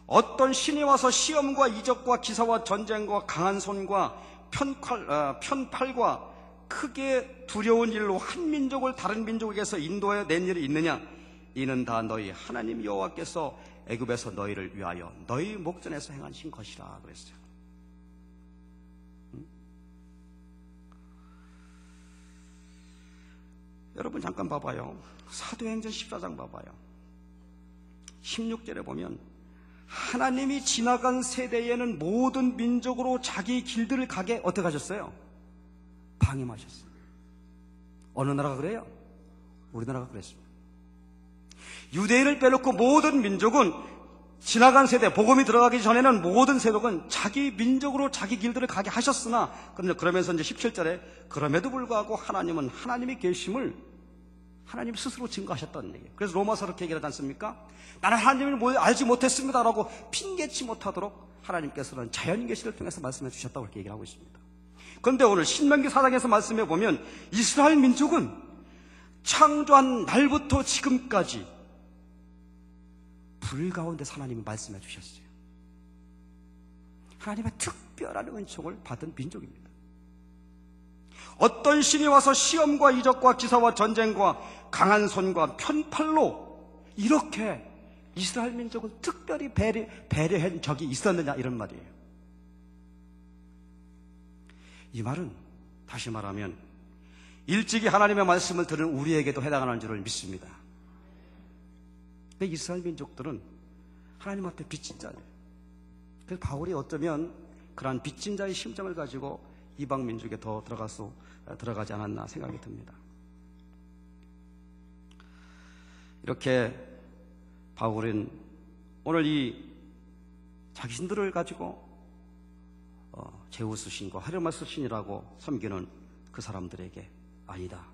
어떤 신이 와서 시험과 이적과 기사와 전쟁과 강한 손과 편팔과 크게 두려운 일로 한 민족을 다른 민족에게서 인도해 낸 일이 있느냐? 이는 다 너희 하나님 여호와께서 애굽에서 너희를 위하여 너희 목전에서 행하신 것이라 그랬어요. 여러분 잠깐 봐봐요. 사도행전 14장 봐봐요. 16절에 보면 하나님이 지나간 세대에는 모든 민족으로 자기 길들을 가게 어떻게 하셨어요? 방임하셨어요. 어느 나라가 그래요? 우리나라가 그랬습니다. 유대인을 빼놓고 모든 민족은 지나간 세대, 복음이 들어가기 전에는 모든 세력은 자기 민족으로 자기 길들을 가게 하셨으나, 그러면서 이제 17절에 그럼에도 불구하고 하나님은 하나님의 계심을 하나님 스스로 증거하셨다는 얘기예요. 그래서 로마서 그렇게 얘기하지 않습니까? 나는 하나님을 알지 못했습니다라고 핑계치 못하도록 하나님께서는 자연 계시를 통해서 말씀해 주셨다고 그렇게 얘기를 하고 있습니다. 그런데 오늘 신명기 4장에서 말씀해 보면 이스라엘 민족은 창조한 날부터 지금까지 불 가운데 하나님이 말씀해 주셨어요. 하나님의 특별한 은총을 받은 민족입니다. 어떤 신이 와서 시험과 이적과 기사와 전쟁과 강한 손과 편팔로 이렇게 이스라엘 민족을 특별히 배려한 적이 있었느냐, 이런 말이에요. 이 말은 다시 말하면 일찍이 하나님의 말씀을 들은 우리에게도 해당하는 줄을 믿습니다. 근데 이스라엘 민족들은 하나님 앞에 빚진 자예요. 그래서 바울이 어쩌면 그러한 빚진 자의 심정을 가지고 이방 민족에 더 들어가지 않았나 생각이 듭니다. 이렇게 바울은 오늘 이 자신들을 가지고 제우스 신과 헤르메스 신이라고 섬기는 그 사람들에게 아니다,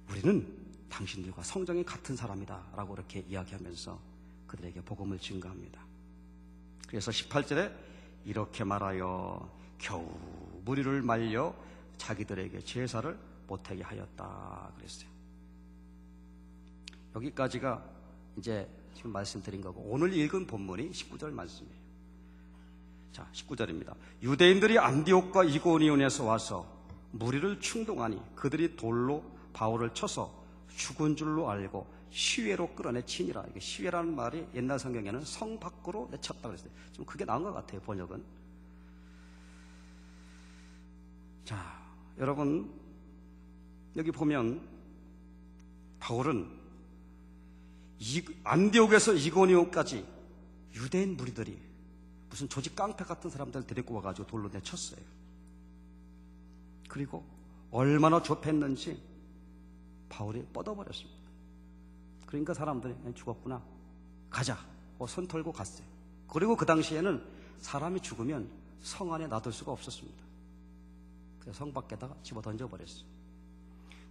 우리는 당신들과 성정이 같은 사람이다 라고 이렇게 이야기하면서 그들에게 복음을 증거합니다. 그래서 18절에 이렇게 말하여 겨우 무리를 말려 자기들에게 제사를 못하게 하였다 그랬어요. 여기까지가 이제 지금 말씀드린 거고, 오늘 읽은 본문이 19절 말씀이에요. 자, 19절입니다. 유대인들이 안디옥과 이고니온에서 와서 무리를 충동하니 그들이 돌로 바울을 쳐서 죽은 줄로 알고 시외로 끌어내치니라. 이게 시외라는 말이 옛날 성경에는 성 밖으로 내쳤다 그랬어요. 좀 그게 나은 것 같아요, 번역은. 자, 여러분, 여기 보면 바울은 안디옥에서 이고니온까지 유대인 무리들이 무슨 조직 깡패 같은 사람들 데리고 와가지고 돌로 내쳤어요. 그리고 얼마나 좁혔는지 바울이 뻗어버렸습니다. 그러니까 사람들이 죽었구나, 가자 손 털고 갔어요. 그리고 그 당시에는 사람이 죽으면 성 안에 놔둘 수가 없었습니다. 그래서 성 밖에다가 집어 던져버렸어요.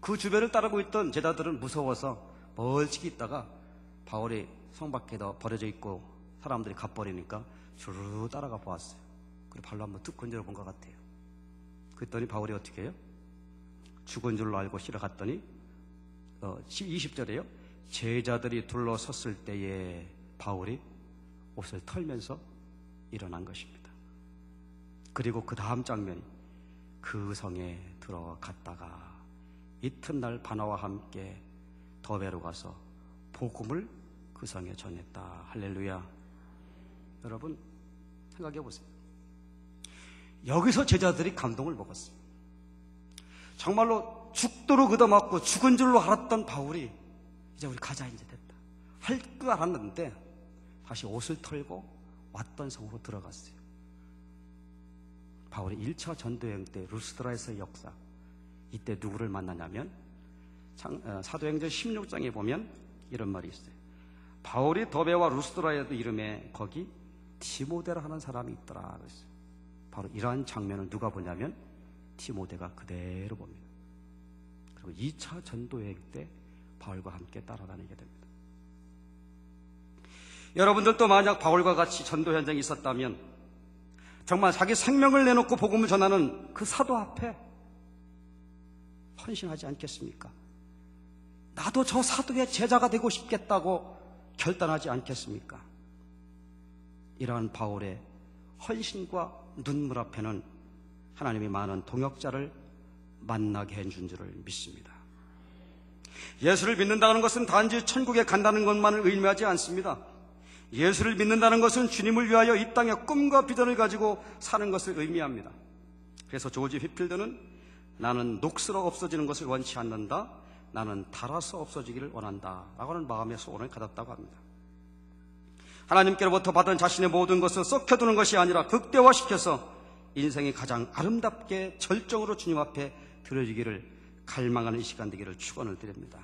그 주변을 따르고 있던 제자들은 무서워서 멀찍이 있다가 바울이 성 밖에다 버려져 있고 사람들이 가버리니까 주르르 따라가 보았어요. 그리고 발로 한번 툭 건드려 본 것 같아요. 그랬더니 바울이 어떻게 해요? 죽은 줄로 알고 실어갔더니 20절에요. 제자들이 둘러섰을 때에 바울이 옷을 털면서 일어난 것입니다. 그리고 그 다음 장면이 그 성에 들어갔다가 이튿날 바나와 함께 더베로 가서 복음을 그 성에 전했다. 할렐루야. 여러분 생각해 보세요. 여기서 제자들이 감동을 먹었어요. 정말로 죽도록 얻어맞고 죽은 줄로 알았던 바울이 이제 우리 가자, 이제 됐다 할 줄 알았는데 다시 옷을 털고 왔던 성으로 들어갔어요. 바울이 1차 전도여행 때 루스드라에서의 역사, 이때 누구를 만나냐면 사도행전 16장에 보면 이런 말이 있어요. 바울이 더베와 루스드라에도 이름에 거기 디모데라 하는 사람이 있더라 그랬어요. 바로 이러한 장면을 누가 보냐면 디모데가 그대로 봅니다. 그리고 2차 전도여행 때 바울과 함께 따라다니게 됩니다. 여러분들도 만약 바울과 같이 전도 현장에 있었다면 정말 자기 생명을 내놓고 복음을 전하는 그 사도 앞에 헌신하지 않겠습니까? 나도 저 사도의 제자가 되고 싶겠다고 결단하지 않겠습니까? 이러한 바울의 헌신과 눈물 앞에는 하나님이 많은 동역자를 만나게 해준 줄을 믿습니다. 예수를 믿는다는 것은 단지 천국에 간다는 것만을 의미하지 않습니다. 예수를 믿는다는 것은 주님을 위하여 이 땅에 꿈과 비전을 가지고 사는 것을 의미합니다. 그래서 조지 휘필드는 나는 녹슬어 없어지는 것을 원치 않는다, 나는 닳아서 없어지기를 원한다 라고 하는 마음의 소원을 가졌다고 합니다. 하나님께로부터 받은 자신의 모든 것을 썩혀두는 것이 아니라 극대화시켜서 인생이 가장 아름답게 절정으로 주님 앞에 드려지기를 갈망하는 이 시간 되기를 축원을 드립니다.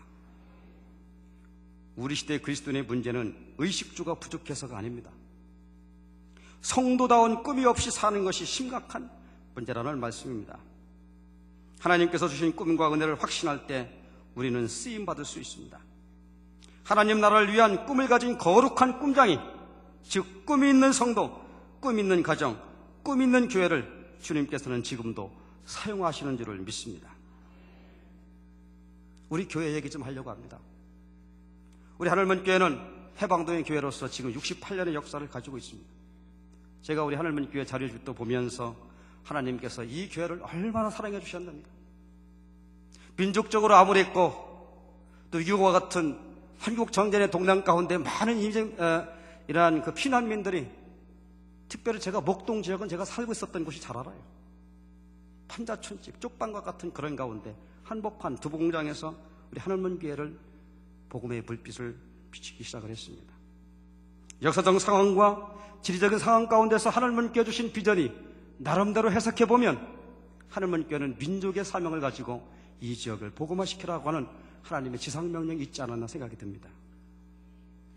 우리 시대의 그리스도인의 문제는 의식주가 부족해서가 아닙니다. 성도다운 꿈이 없이 사는 것이 심각한 문제라는 말씀입니다. 하나님께서 주신 꿈과 은혜를 확신할 때 우리는 쓰임받을 수 있습니다. 하나님 나라를 위한 꿈을 가진 거룩한 꿈장이, 즉 꿈이 있는 성도, 꿈 있는 가정, 꿈 있는 교회를 주님께서는 지금도 사용하시는 줄을 믿습니다. 우리 교회 얘기 좀 하려고 합니다. 우리 하늘문교회는 해방도의 교회로서 지금 68년의 역사를 가지고 있습니다. 제가 우리 하늘문교회 자료집도 보면서 하나님께서 이 교회를 얼마나 사랑해 주셨는가, 민족적으로 암울했고 또 6.25와 같은 한국 정전의 동남 가운데 많은 이러한 그 피난민들이, 특별히 제가 목동 지역은 제가 살고 있었던 곳이 잘 알아요. 판자촌집, 쪽방과 같은 그런 가운데 한복판 두부공장에서 우리 하늘문교회를 복음의 불빛을 비추기 시작을 했습니다. 역사적 상황과 지리적인 상황 가운데서 하늘문교회 주신 비전이 나름대로 해석해보면 하늘문교회는 민족의 사명을 가지고 이 지역을 복음화시키라고 하는 하나님의 지상명령이 있지 않았나 생각이 듭니다.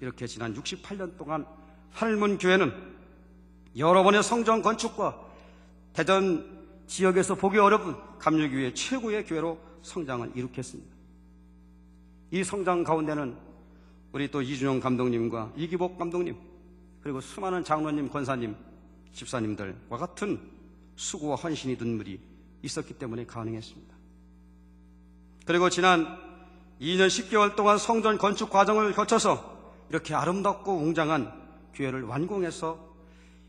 이렇게 지난 68년 동안 하늘문교회는 여러 번의 성전 건축과 대전 지역에서 보기 어려운 감리교회 최고의 교회로 성장을 이룩했습니다. 이 성장 가운데는 우리 또 이준용 감독님과 이기복 감독님, 그리고 수많은 장로님, 권사님, 집사님들과 같은 수고와 헌신이 눈물이 있었기 때문에 가능했습니다. 그리고 지난 2년 10개월 동안 성전 건축 과정을 거쳐서 이렇게 아름답고 웅장한 교회를 완공해서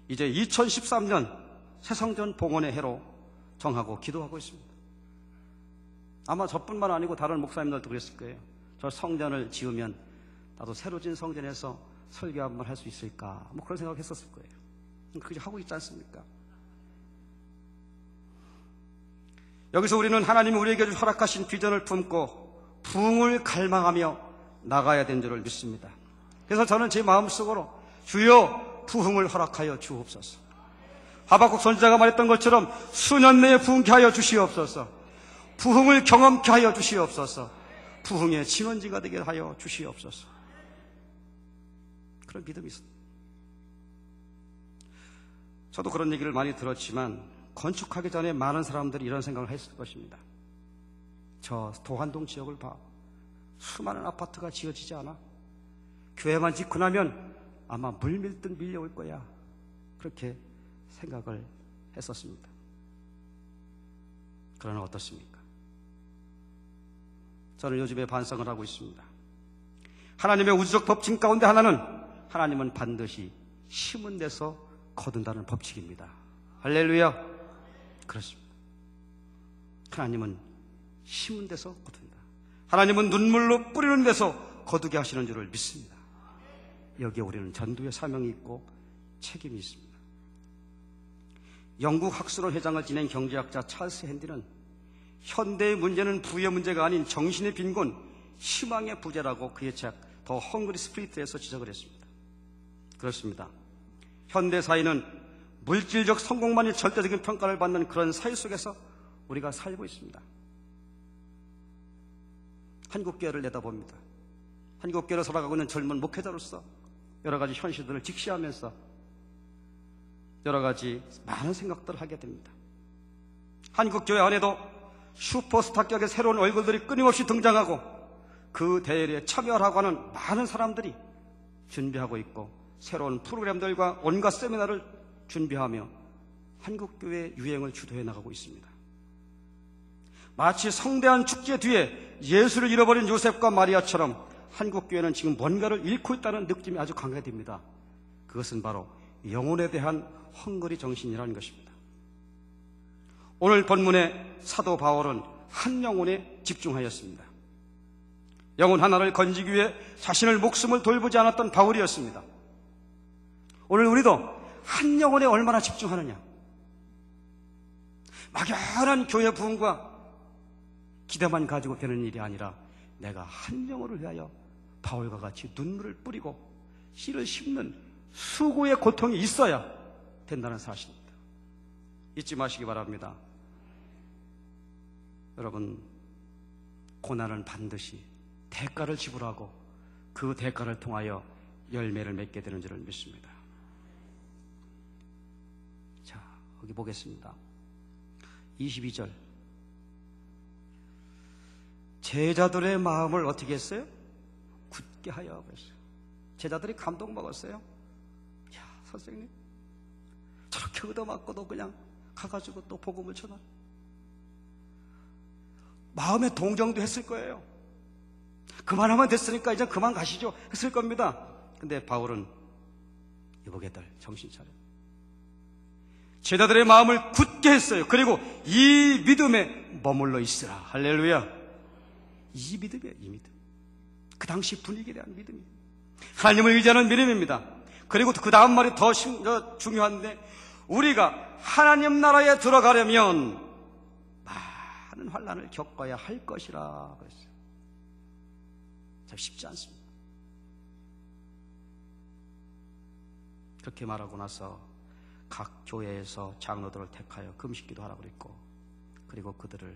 이제 2013년 새성전 봉헌의 해로 정하고 기도하고 있습니다. 아마 저뿐만 아니고 다른 목사님들도 그랬을 거예요. 저 성전을 지으면 나도 새로 진 성전에서 설교 한번 할 수 있을까, 뭐 그런 생각했었을 거예요. 그렇게 하고 있지 않습니까? 여기서 우리는 하나님이 우리에게 허락하신 비전을 품고 부흥을 갈망하며 나가야 된 줄을 믿습니다. 그래서 저는 제 마음속으로 주여 부흥을 허락하여 주옵소서. 하박국 선지자가 말했던 것처럼 수년 내에 부흥케 하여 주시옵소서. 부흥을 경험케 하여 주시옵소서. 부흥의 진원지가 되게 하여 주시옵소서. 그런 믿음이 있습니다. 저도 그런 얘기를 많이 들었지만 건축하기 전에 많은 사람들이 이런 생각을 했을 것입니다. 저 도한동 지역을 봐. 수많은 아파트가 지어지지 않아? 교회만 짓고 나면 아마 물밀듯 밀려올 거야. 그렇게 생각을 했었습니다. 그러나 어떻습니까? 저는 요즘에 반성을 하고 있습니다. 하나님의 우주적 법칙 가운데 하나는 하나님은 반드시 심은 데서 거둔다는 법칙입니다. 할렐루야. 그렇습니다. 하나님은 심은 데서 거둔다. 하나님은 눈물로 뿌리는 데서 거두게 하시는 줄을 믿습니다. 여기에 우리는 전도의 사명이 있고 책임이 있습니다. 영국 학술원 회장을 지낸 경제학자 찰스 핸디는 현대의 문제는 부의 문제가 아닌 정신의 빈곤, 희망의 부재라고 그의 책 더 헝그리 스피릿에서 지적을 했습니다. 그렇습니다. 현대 사회는 물질적 성공만이 절대적인 평가를 받는 그런 사회 속에서 우리가 살고 있습니다. 한국교회를 내다봅니다. 한국교회를 살아가고 있는 젊은 목회자로서 여러 가지 현실들을 직시하면서 여러 가지 많은 생각들을 하게 됩니다. 한국교회 안에도 슈퍼스타격의 새로운 얼굴들이 끊임없이 등장하고 그 대회에 참여하라고 하는 많은 사람들이 준비하고 있고 새로운 프로그램들과 온갖 세미나를 준비하며 한국교회의 유행을 주도해 나가고 있습니다. 마치 성대한 축제 뒤에 예수를 잃어버린 요셉과 마리아처럼 한국교회는 지금 뭔가를 잃고 있다는 느낌이 아주 강하게 됩니다. 그것은 바로 영혼에 대한 헝그리 정신이라는 것입니다. 오늘 본문의 사도 바울은 한 영혼에 집중하였습니다. 영혼 하나를 건지기 위해 자신의 목숨을 돌보지 않았던 바울이었습니다. 오늘 우리도 한 영혼에 얼마나 집중하느냐. 막연한 교회 부흥과 기대만 가지고 되는 일이 아니라 내가 한 영혼을 위하여 바울과 같이 눈물을 뿌리고 씨를 심는 수고의 고통이 있어야 된다는 사실입니다. 잊지 마시기 바랍니다. 여러분, 고난은 반드시 대가를 지불하고 그 대가를 통하여 열매를 맺게 되는 줄을 믿습니다. 자, 여기 보겠습니다. 22절. 제자들의 마음을 어떻게 했어요? 굳게 하여 그랬어요. 제자들이 감동먹었어요. 야, 선생님, 저렇게 얻어맞고도 그냥 가가지고 또 복음을 전하. 마음의 동정도 했을 거예요. 그만하면 됐으니까 이제 그만 가시죠 했을 겁니다. 근데 바울은 여보게들 정신 차려. 제자들의 마음을 굳게 했어요. 그리고 이 믿음에 머물러 있으라. 할렐루야. 이 믿음이에요. 이 믿음. 그 당시 분위기에 대한 믿음이 하나님을 의지하는 믿음입니다. 그리고 그 다음 말이 더 중요한데, 우리가 하나님 나라에 들어가려면 많은 환난을 겪어야 할 것이라 그랬어요. 참 쉽지 않습니다. 그렇게 말하고 나서 각 교회에서 장로들을 택하여 금식기도 하라고 그랬고, 그리고 그들을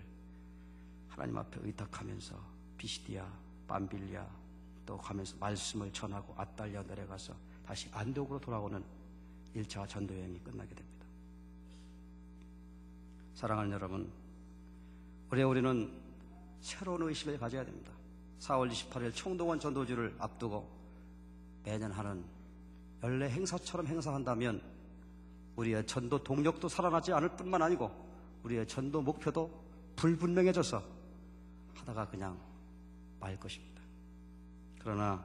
하나님 앞에 의탁하면서 비시디아, 빰빌리아 또 가면서 말씀을 전하고 아달리아 내려가서 다시 안디옥으로 돌아오는 1차 전도 여행이 끝나게 됩니다. 사랑하는 여러분, 우리는 새로운 의식을 가져야 됩니다. 4월 28일 총동원 전도주를 앞두고 매년 하는 연례 행사처럼 행사한다면 우리의 전도 동력도 살아나지 않을 뿐만 아니고 우리의 전도 목표도 불분명해져서 하다가 그냥 말 것입니다. 그러나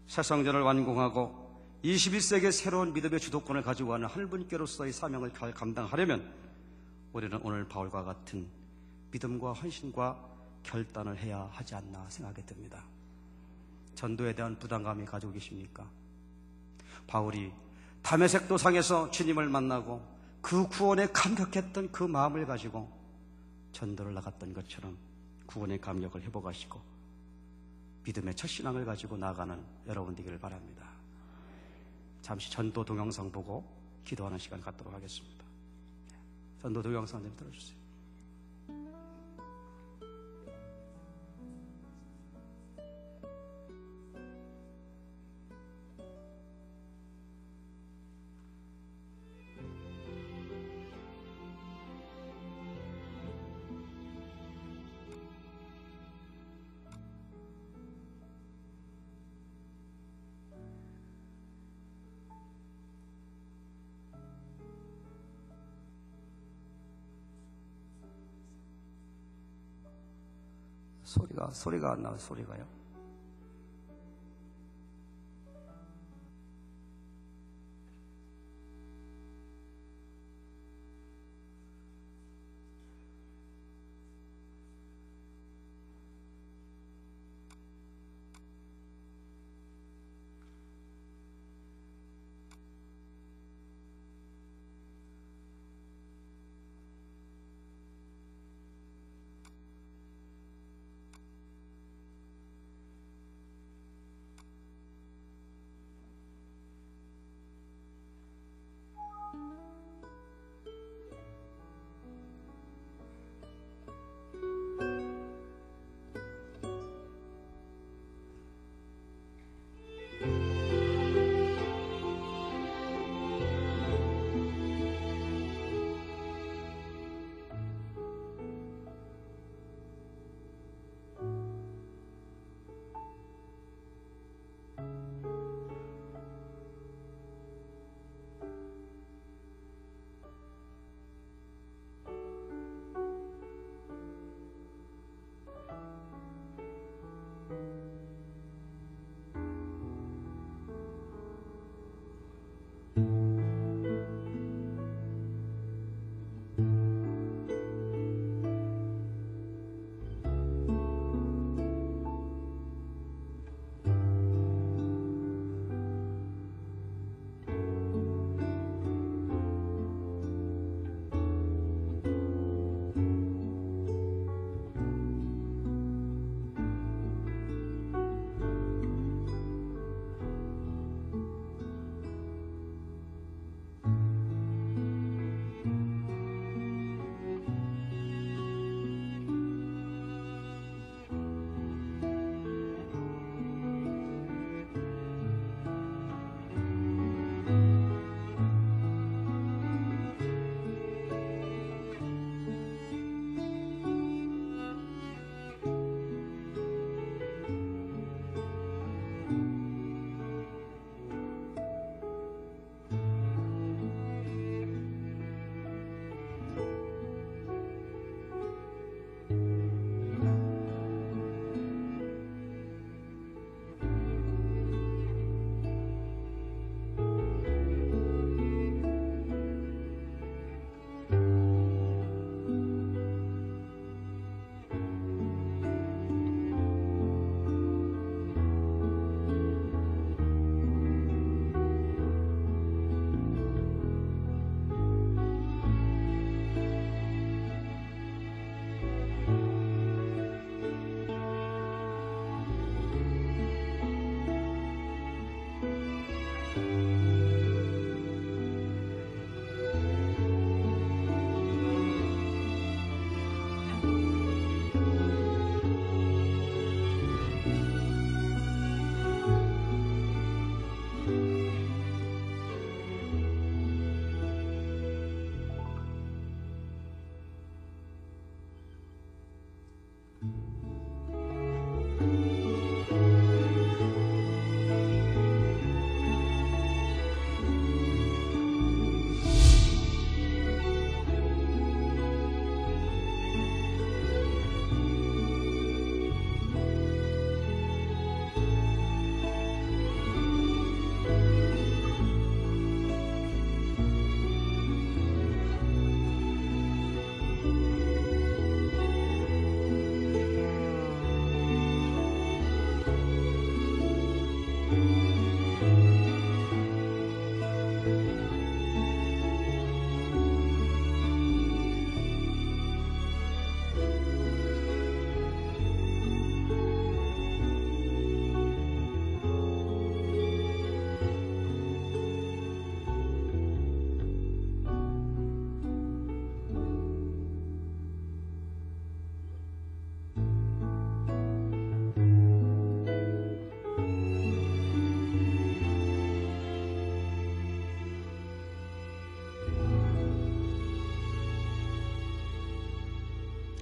새성전을 완공하고 21세기의 새로운 믿음의 주도권을 가지고 가는 하늘분께로서의 사명을 감당하려면 우리는 오늘 바울과 같은 믿음과 헌신과 결단을 해야 하지 않나 생각이 듭니다. 전도에 대한 부담감이 가지고 계십니까? 바울이 다메섹 도상에서 주님을 만나고 그 구원에 감격했던 그 마음을 가지고 전도를 나갔던 것처럼 구원의 감격을 회복하시고 믿음의 첫 신앙을 가지고 나가는 여러분 되기를 바랍니다. 잠시 전도 동영상 보고 기도하는 시간 갖도록 하겠습니다. 전도 동영상 좀 들어주세요. 소리가 안 나와요. 소리가요.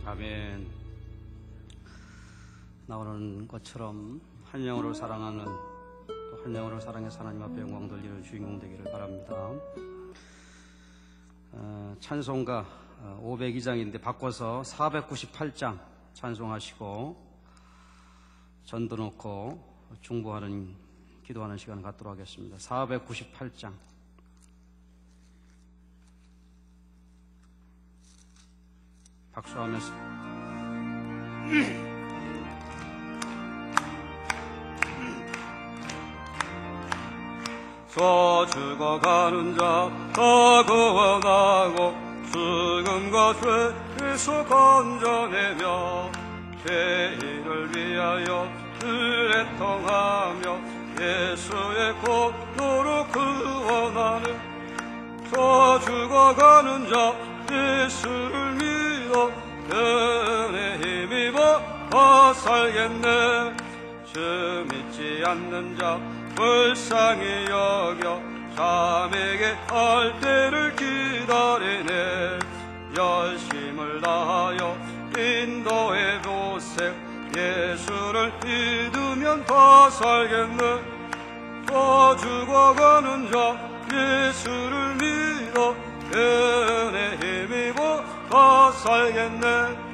아멘. 나오는 것처럼 한 영혼을 사랑하는, 또 한 영혼을 사랑해서 하나님 앞에 영광 돌리는 주인공 되기를 바랍니다. 찬송가 502장인데 바꿔서 498장 찬송하시고 전도 놓고 중보하는, 기도하는 시간을 갖도록 하겠습니다. 498장. 박수하면서 저 죽어가는 자 다 구원하고 죽음과 죄에서 건져내며 죄인을 위하여 애통하며 예수의 공로로 구원하는 저 죽어가는 자 예수를 믿어 은혜 힘입어 살겠네. 주 믿지 않는 자 불쌍히 여겨 자매에게 할 때를 기다리네. 열심을 다하여 인도해 보세. 예수를 믿으면 다 살겠네. 더 죽어가는 자 예수를 믿어 은혜 힘입어 다 살겠네.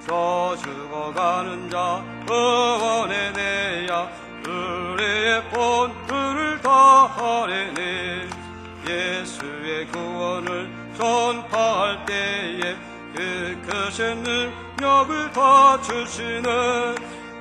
저 죽어가는 자 구원해내야 우리의 본분을 다하리니. 예수의 구원을 전파할 때에 그 크신 능력을 다 주시네.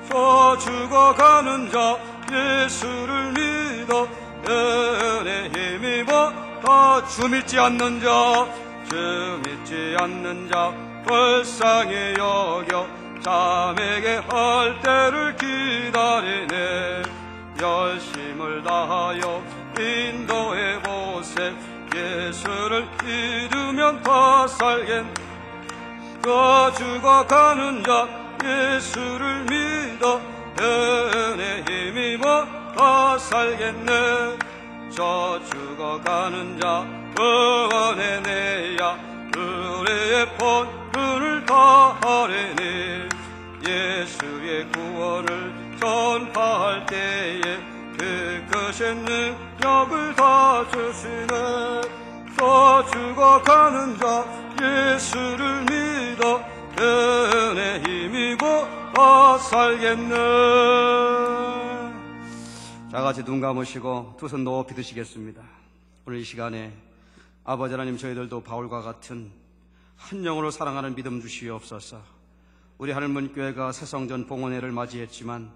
저 죽어가는 자 예수를 믿어 은혜 힘입어 다 주 믿지 않는 자, 주 믿지 않는 자 불쌍히 여겨 자매에게 할 때를 기다리네. 열심을 다하여 인도해 보세. 예수를 믿으면 다 살겠네. 저 죽어가는 자 예수를 믿어 은혜 힘입어 다 살겠네. 저 죽어가는 자 구원해내야 우리의 본분을 다하리니. 예수의 구원을 전파할 때에 그 크신 능력을 다 주시네. 저 죽어가는 자 예수를 믿어 은혜 힘입어 다 살겠네. 다 같이 눈 감으시고 두 손 높이 드시겠습니다. 오늘 이 시간에 아버지 하나님, 저희들도 바울과 같은 한 영혼을 사랑하는 믿음 주시옵소서. 우리 하늘문교회가 새성전 봉헌회를 맞이했지만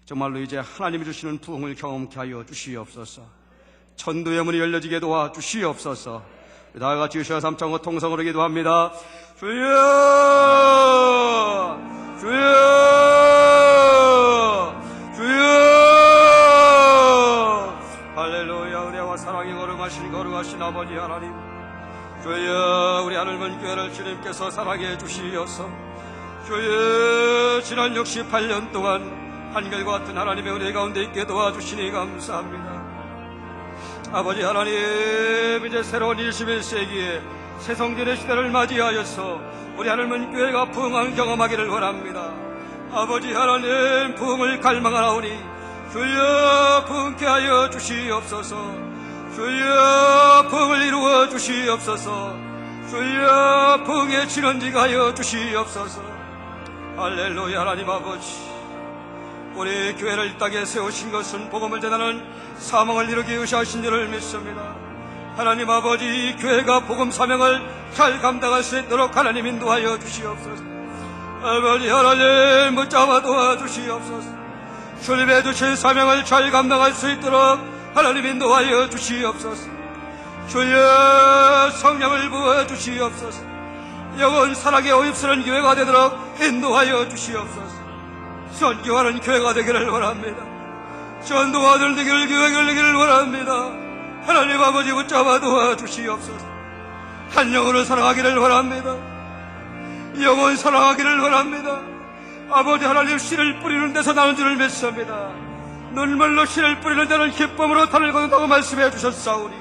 정말로 이제 하나님이 주시는 부흥을 경험케 하여 주시옵소서. 천도의 문이 열려지게 도와 주시옵소서. 다 같이 주여 삼창호 통성으로 기도합니다. 주여, 주여, 주여. 할렐루야. 은혜와 사랑이 거룩하신 아버지 하나님, 주여, 우리 하늘문교회를 주님께서 사랑해 주시어서 주여, 지난 68년 동안 한결과 같은 하나님의 은혜 가운데 있게 도와주시니 감사합니다. 아버지 하나님, 이제 새로운 21세기에 새성전의 시대를 맞이하여서 우리 하늘문교회가 부흥을 경험하기를 원합니다. 아버지 하나님, 부흥을 갈망하오니 주여 부흥케 하여 주시옵소서. 주여 부흥을 이루어 주시옵소서. 주여 부흥의 진원지가 하여 주시옵소서. 할렐루야. 하나님 아버지, 우리 교회를 이 땅에 세우신 것은 복음을 전하는 사명을 이루기 위해 하신 줄을 믿습니다. 하나님 아버지, 이 교회가 복음 사명을 잘 감당할 수 있도록 하나님 인도하여 주시옵소서. 아버지 하나님, 붙잡아 도와주시옵소서. 주님의 주신 사명을 잘 감당할 수 있도록 하나님 인도하여 주시옵소서. 주여 성령을 부어주시옵소서. 영원 사랑의 오입스러운 교회가 되도록 인도하여 주시옵소서. 선교하는 교회가 되기를 원합니다. 전도하는 교회가 되기를 원합니다. 하나님 아버지, 붙잡아 도와주시옵소서. 한 영혼을 사랑하기를 원합니다. 영혼 사랑하기를 원합니다. 아버지 하나님, 씨를 뿌리는 데서 나는 줄을 믿습니다. 눈물로 씨를 뿌리는 데는 기쁨으로 달을 거둔다고 말씀해 주셨사오니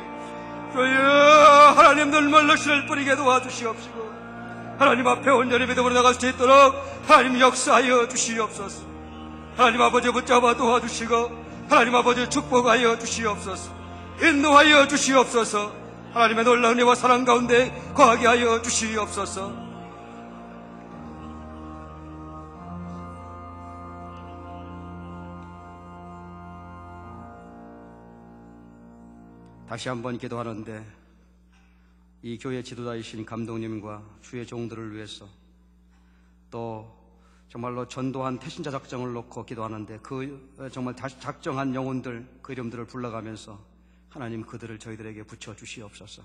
주여 하나님, 눈물로 씨를 뿌리게 도와주시옵시고 하나님 앞에 온전히 믿음으로 나갈 수 있도록 하나님 역사하여 주시옵소서. 하나님 아버지 붙잡아 도와주시고 하나님 아버지 축복하여 주시옵소서. 인도하여 주시옵소서. 하나님의 놀라운 은혜와 사랑 가운데 거하게 하여 주시옵소서. 다시 한번 기도하는데 이 교회 지도자이신 감독님과 주의 종들을 위해서 또 정말로 전도한 태신자 작정을 놓고 기도하는데 그 정말 작정한 영혼들 그 이름들을 불러가면서 하나님 그들을 저희들에게 붙여 주시옵소서.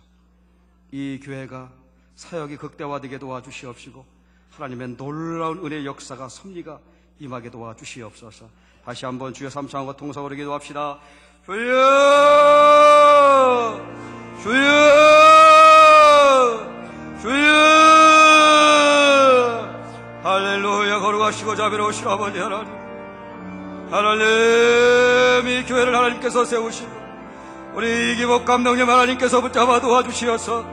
이 교회가 사역이 극대화되게 도와주시옵시고 하나님의 놀라운 은혜의 역사가 섭리가 임하게 도와주시옵소서. 다시 한번 주여 삼창과 통성으로 기도합시다. 주여 주여 주여 할렐루야. 거룩하시고 자비로우신 아버지 하나님, 하나님 이 교회를 하나님께서 세우시고 우리 이기복 감독님 하나님께서 붙잡아 도와주시어서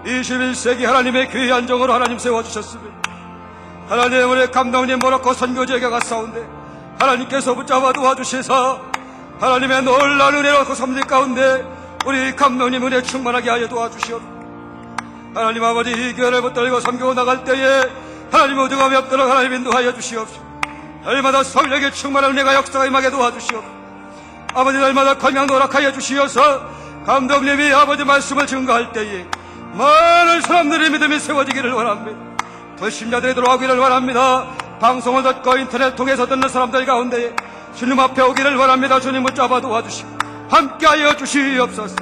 21세기 하나님의 귀한 종으로 하나님 세워주셨습니다. 하나님 우리 감독님 모로코 선교지에 가사온데 하나님께서 붙잡아 도와주셔서 하나님의 놀라운 은혜로 그 섭리 가운데 우리 감독님 은혜 충만하게 하여 도와주시옵소서. 하나님 아버지 이 교회를 붙들고 섬기고 나갈 때에 하나님 어둠감이 없도록 하나님 인도하여 주시옵소서. 날마다 성령의 충만한 은혜가 역사가 임하게 도와주시옵소서. 아버지 날마다 건강도 허락하여 주시어서 감독님이 아버지 말씀을 증거할 때에 많은 사람들의 믿음이 세워지기를 원합니다. 불신자들이 들어오기를 원합니다. 방송을 듣고 인터넷 통해서 듣는 사람들 가운데 주님 앞에 오기를 원합니다. 주님 붙잡아 도와주시고 함께하여 주시옵소서.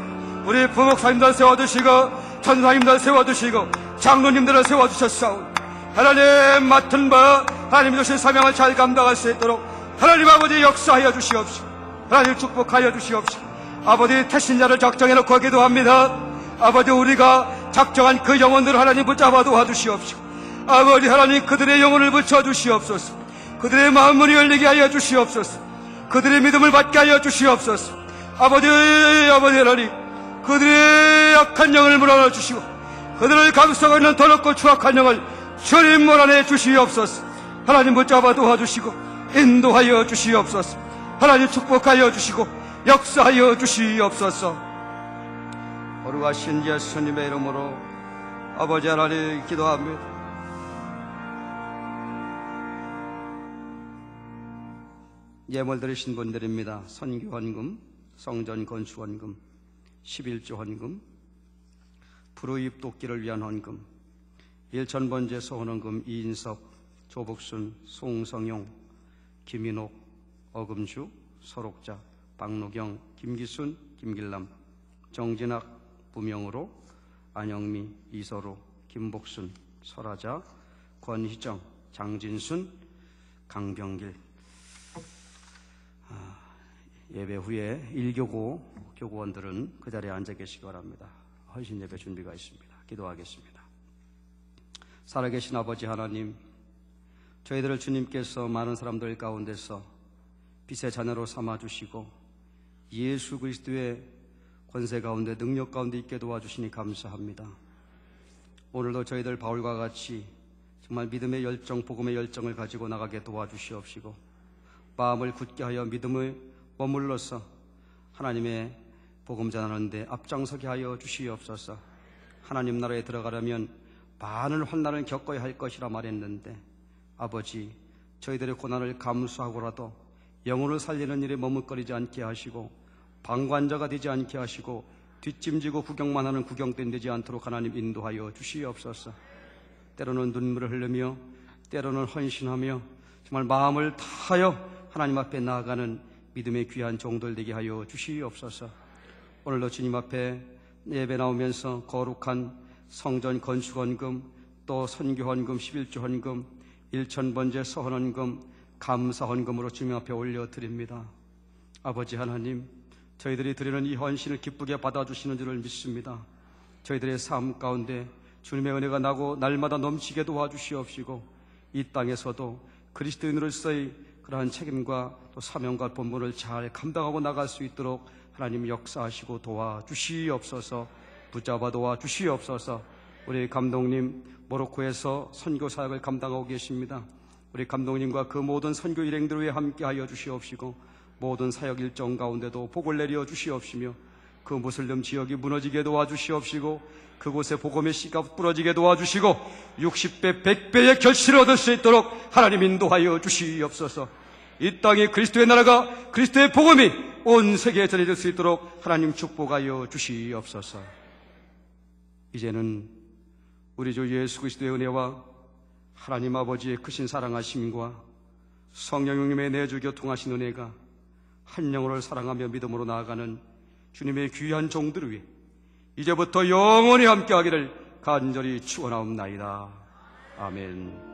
우리 부목사님들 세워두시고 전사님들 세워두시고 장로님들을 세워주셨사오니 하나님 맡은 바 하나님 주신 사명을 잘 감당할 수 있도록 하나님 아버지 역사하여 주시옵시고 하나님 축복하여 주시옵시고 아버지 태신자를 작정해놓고 기도합니다. 아버지 우리가 작정한 그 영혼들을 하나님 붙잡아 도와주시옵시고 아버지 하나님 그들의 영혼을 붙여주시옵소서. 그들의 마음문이 열리게 하여 주시옵소서. 그들의 믿음을 받게 하여 주시옵소서. 아버지 하나님 그들의 약한 영을 몰아내 주시고 그들을 감싸고 있는 더럽고 추악한 영을 주님 몰아내 주시옵소서. 하나님 붙잡아 도와주시고 인도하여 주시옵소서. 하나님 축복하여 주시고 역사하여 주시옵소서. 거룩하신 예수님의 이름으로 아버지 하나님 기도합니다. 예물 드리신 분들입니다. 선교헌금, 성전 건축헌금, 11조 헌금, 불의입 돕기를 위한 헌금, 1000번째 소헌헌금 이인섭, 조복순, 송성용, 김인옥, 어금주, 서록자, 박노경, 김기순, 김길남, 정진학, 부명으로, 안영미, 이서로, 김복순, 설하자, 권희정, 장진순, 강병길. 예배 후에 1교구 교구원들은 그 자리에 앉아 계시기 바랍니다. 헌신 예배 준비가 있습니다. 기도하겠습니다. 살아계신 아버지 하나님, 저희들을 주님께서 많은 사람들 가운데서 빛의 자녀로 삼아주시고 예수 그리스도의 권세 가운데 능력 가운데 있게 도와주시니 감사합니다. 오늘도 저희들 바울과 같이 정말 믿음의 열정, 복음의 열정을 가지고 나가게 도와주시옵시고 마음을 굳게 하여 믿음을 머물러서 하나님의 복음 전하는 데 앞장서게 하여 주시옵소서. 하나님 나라에 들어가려면 많은 환난을 겪어야 할 것이라 말했는데 아버지 저희들의 고난을 감수하고라도 영혼을 살리는 일에 머뭇거리지 않게 하시고 방관자가 되지 않게 하시고 뒷짐지고 구경만 하는 구경꾼 되지 않도록 하나님 인도하여 주시옵소서. 때로는 눈물을 흘리며 때로는 헌신하며 정말 마음을 다하여 하나님 앞에 나아가는 믿음의 귀한 종들 되게 하여 주시옵소서. 오늘도 주님 앞에 예배 나오면서 거룩한 성전 건축헌금, 또 선교헌금, 11조 헌금, 1000번째 서헌헌금, 감사헌금으로 주님 앞에 올려드립니다. 아버지 하나님, 저희들이 드리는 이 헌신을 기쁘게 받아주시는 줄을 믿습니다. 저희들의 삶 가운데 주님의 은혜가 나고 날마다 넘치게 도와주시옵시고 이 땅에서도 그리스도인으로서의 그러한 책임과 또 사명과 본분을 잘 감당하고 나갈 수 있도록 하나님 역사하시고 도와주시옵소서. 붙잡아 도와주시옵소서. 우리 감독님 모로코에서 선교 사역을 감당하고 계십니다. 우리 감독님과 그 모든 선교 일행들을 위해 함께하여 주시옵시고 모든 사역 일정 가운데도 복을 내려 주시옵시며 그 무슬림 지역이 무너지게 도와주시옵시고 그곳에 복음의 씨가 뿌러지게 도와주시고 60배 100배의 결실을 얻을 수 있도록 하나님 인도하여 주시옵소서. 이 땅에 그리스도의 나라가 그리스도의 복음이 온 세계에 전해질 수 있도록 하나님 축복하여 주시옵소서. 이제는 우리 주 예수 그리스도의 은혜와 하나님 아버지의 크신 사랑하심과 성령님의 내주 교통하신 은혜가 한 영혼을 사랑하며 믿음으로 나아가는 주님의 귀한 종들을 위해 이제부터 영원히 함께하기를 간절히 축원하옵나이다. 아멘.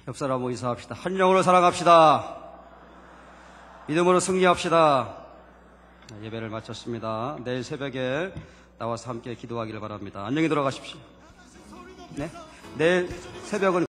옆사람 모이사합시다. 한 영으로 사랑합시다. 믿음으로 승리합시다. 예배를 마쳤습니다. 내일 새벽에 나와서 함께 기도하기를 바랍니다. 안녕히 돌아가십시오. 네? 내일 새벽은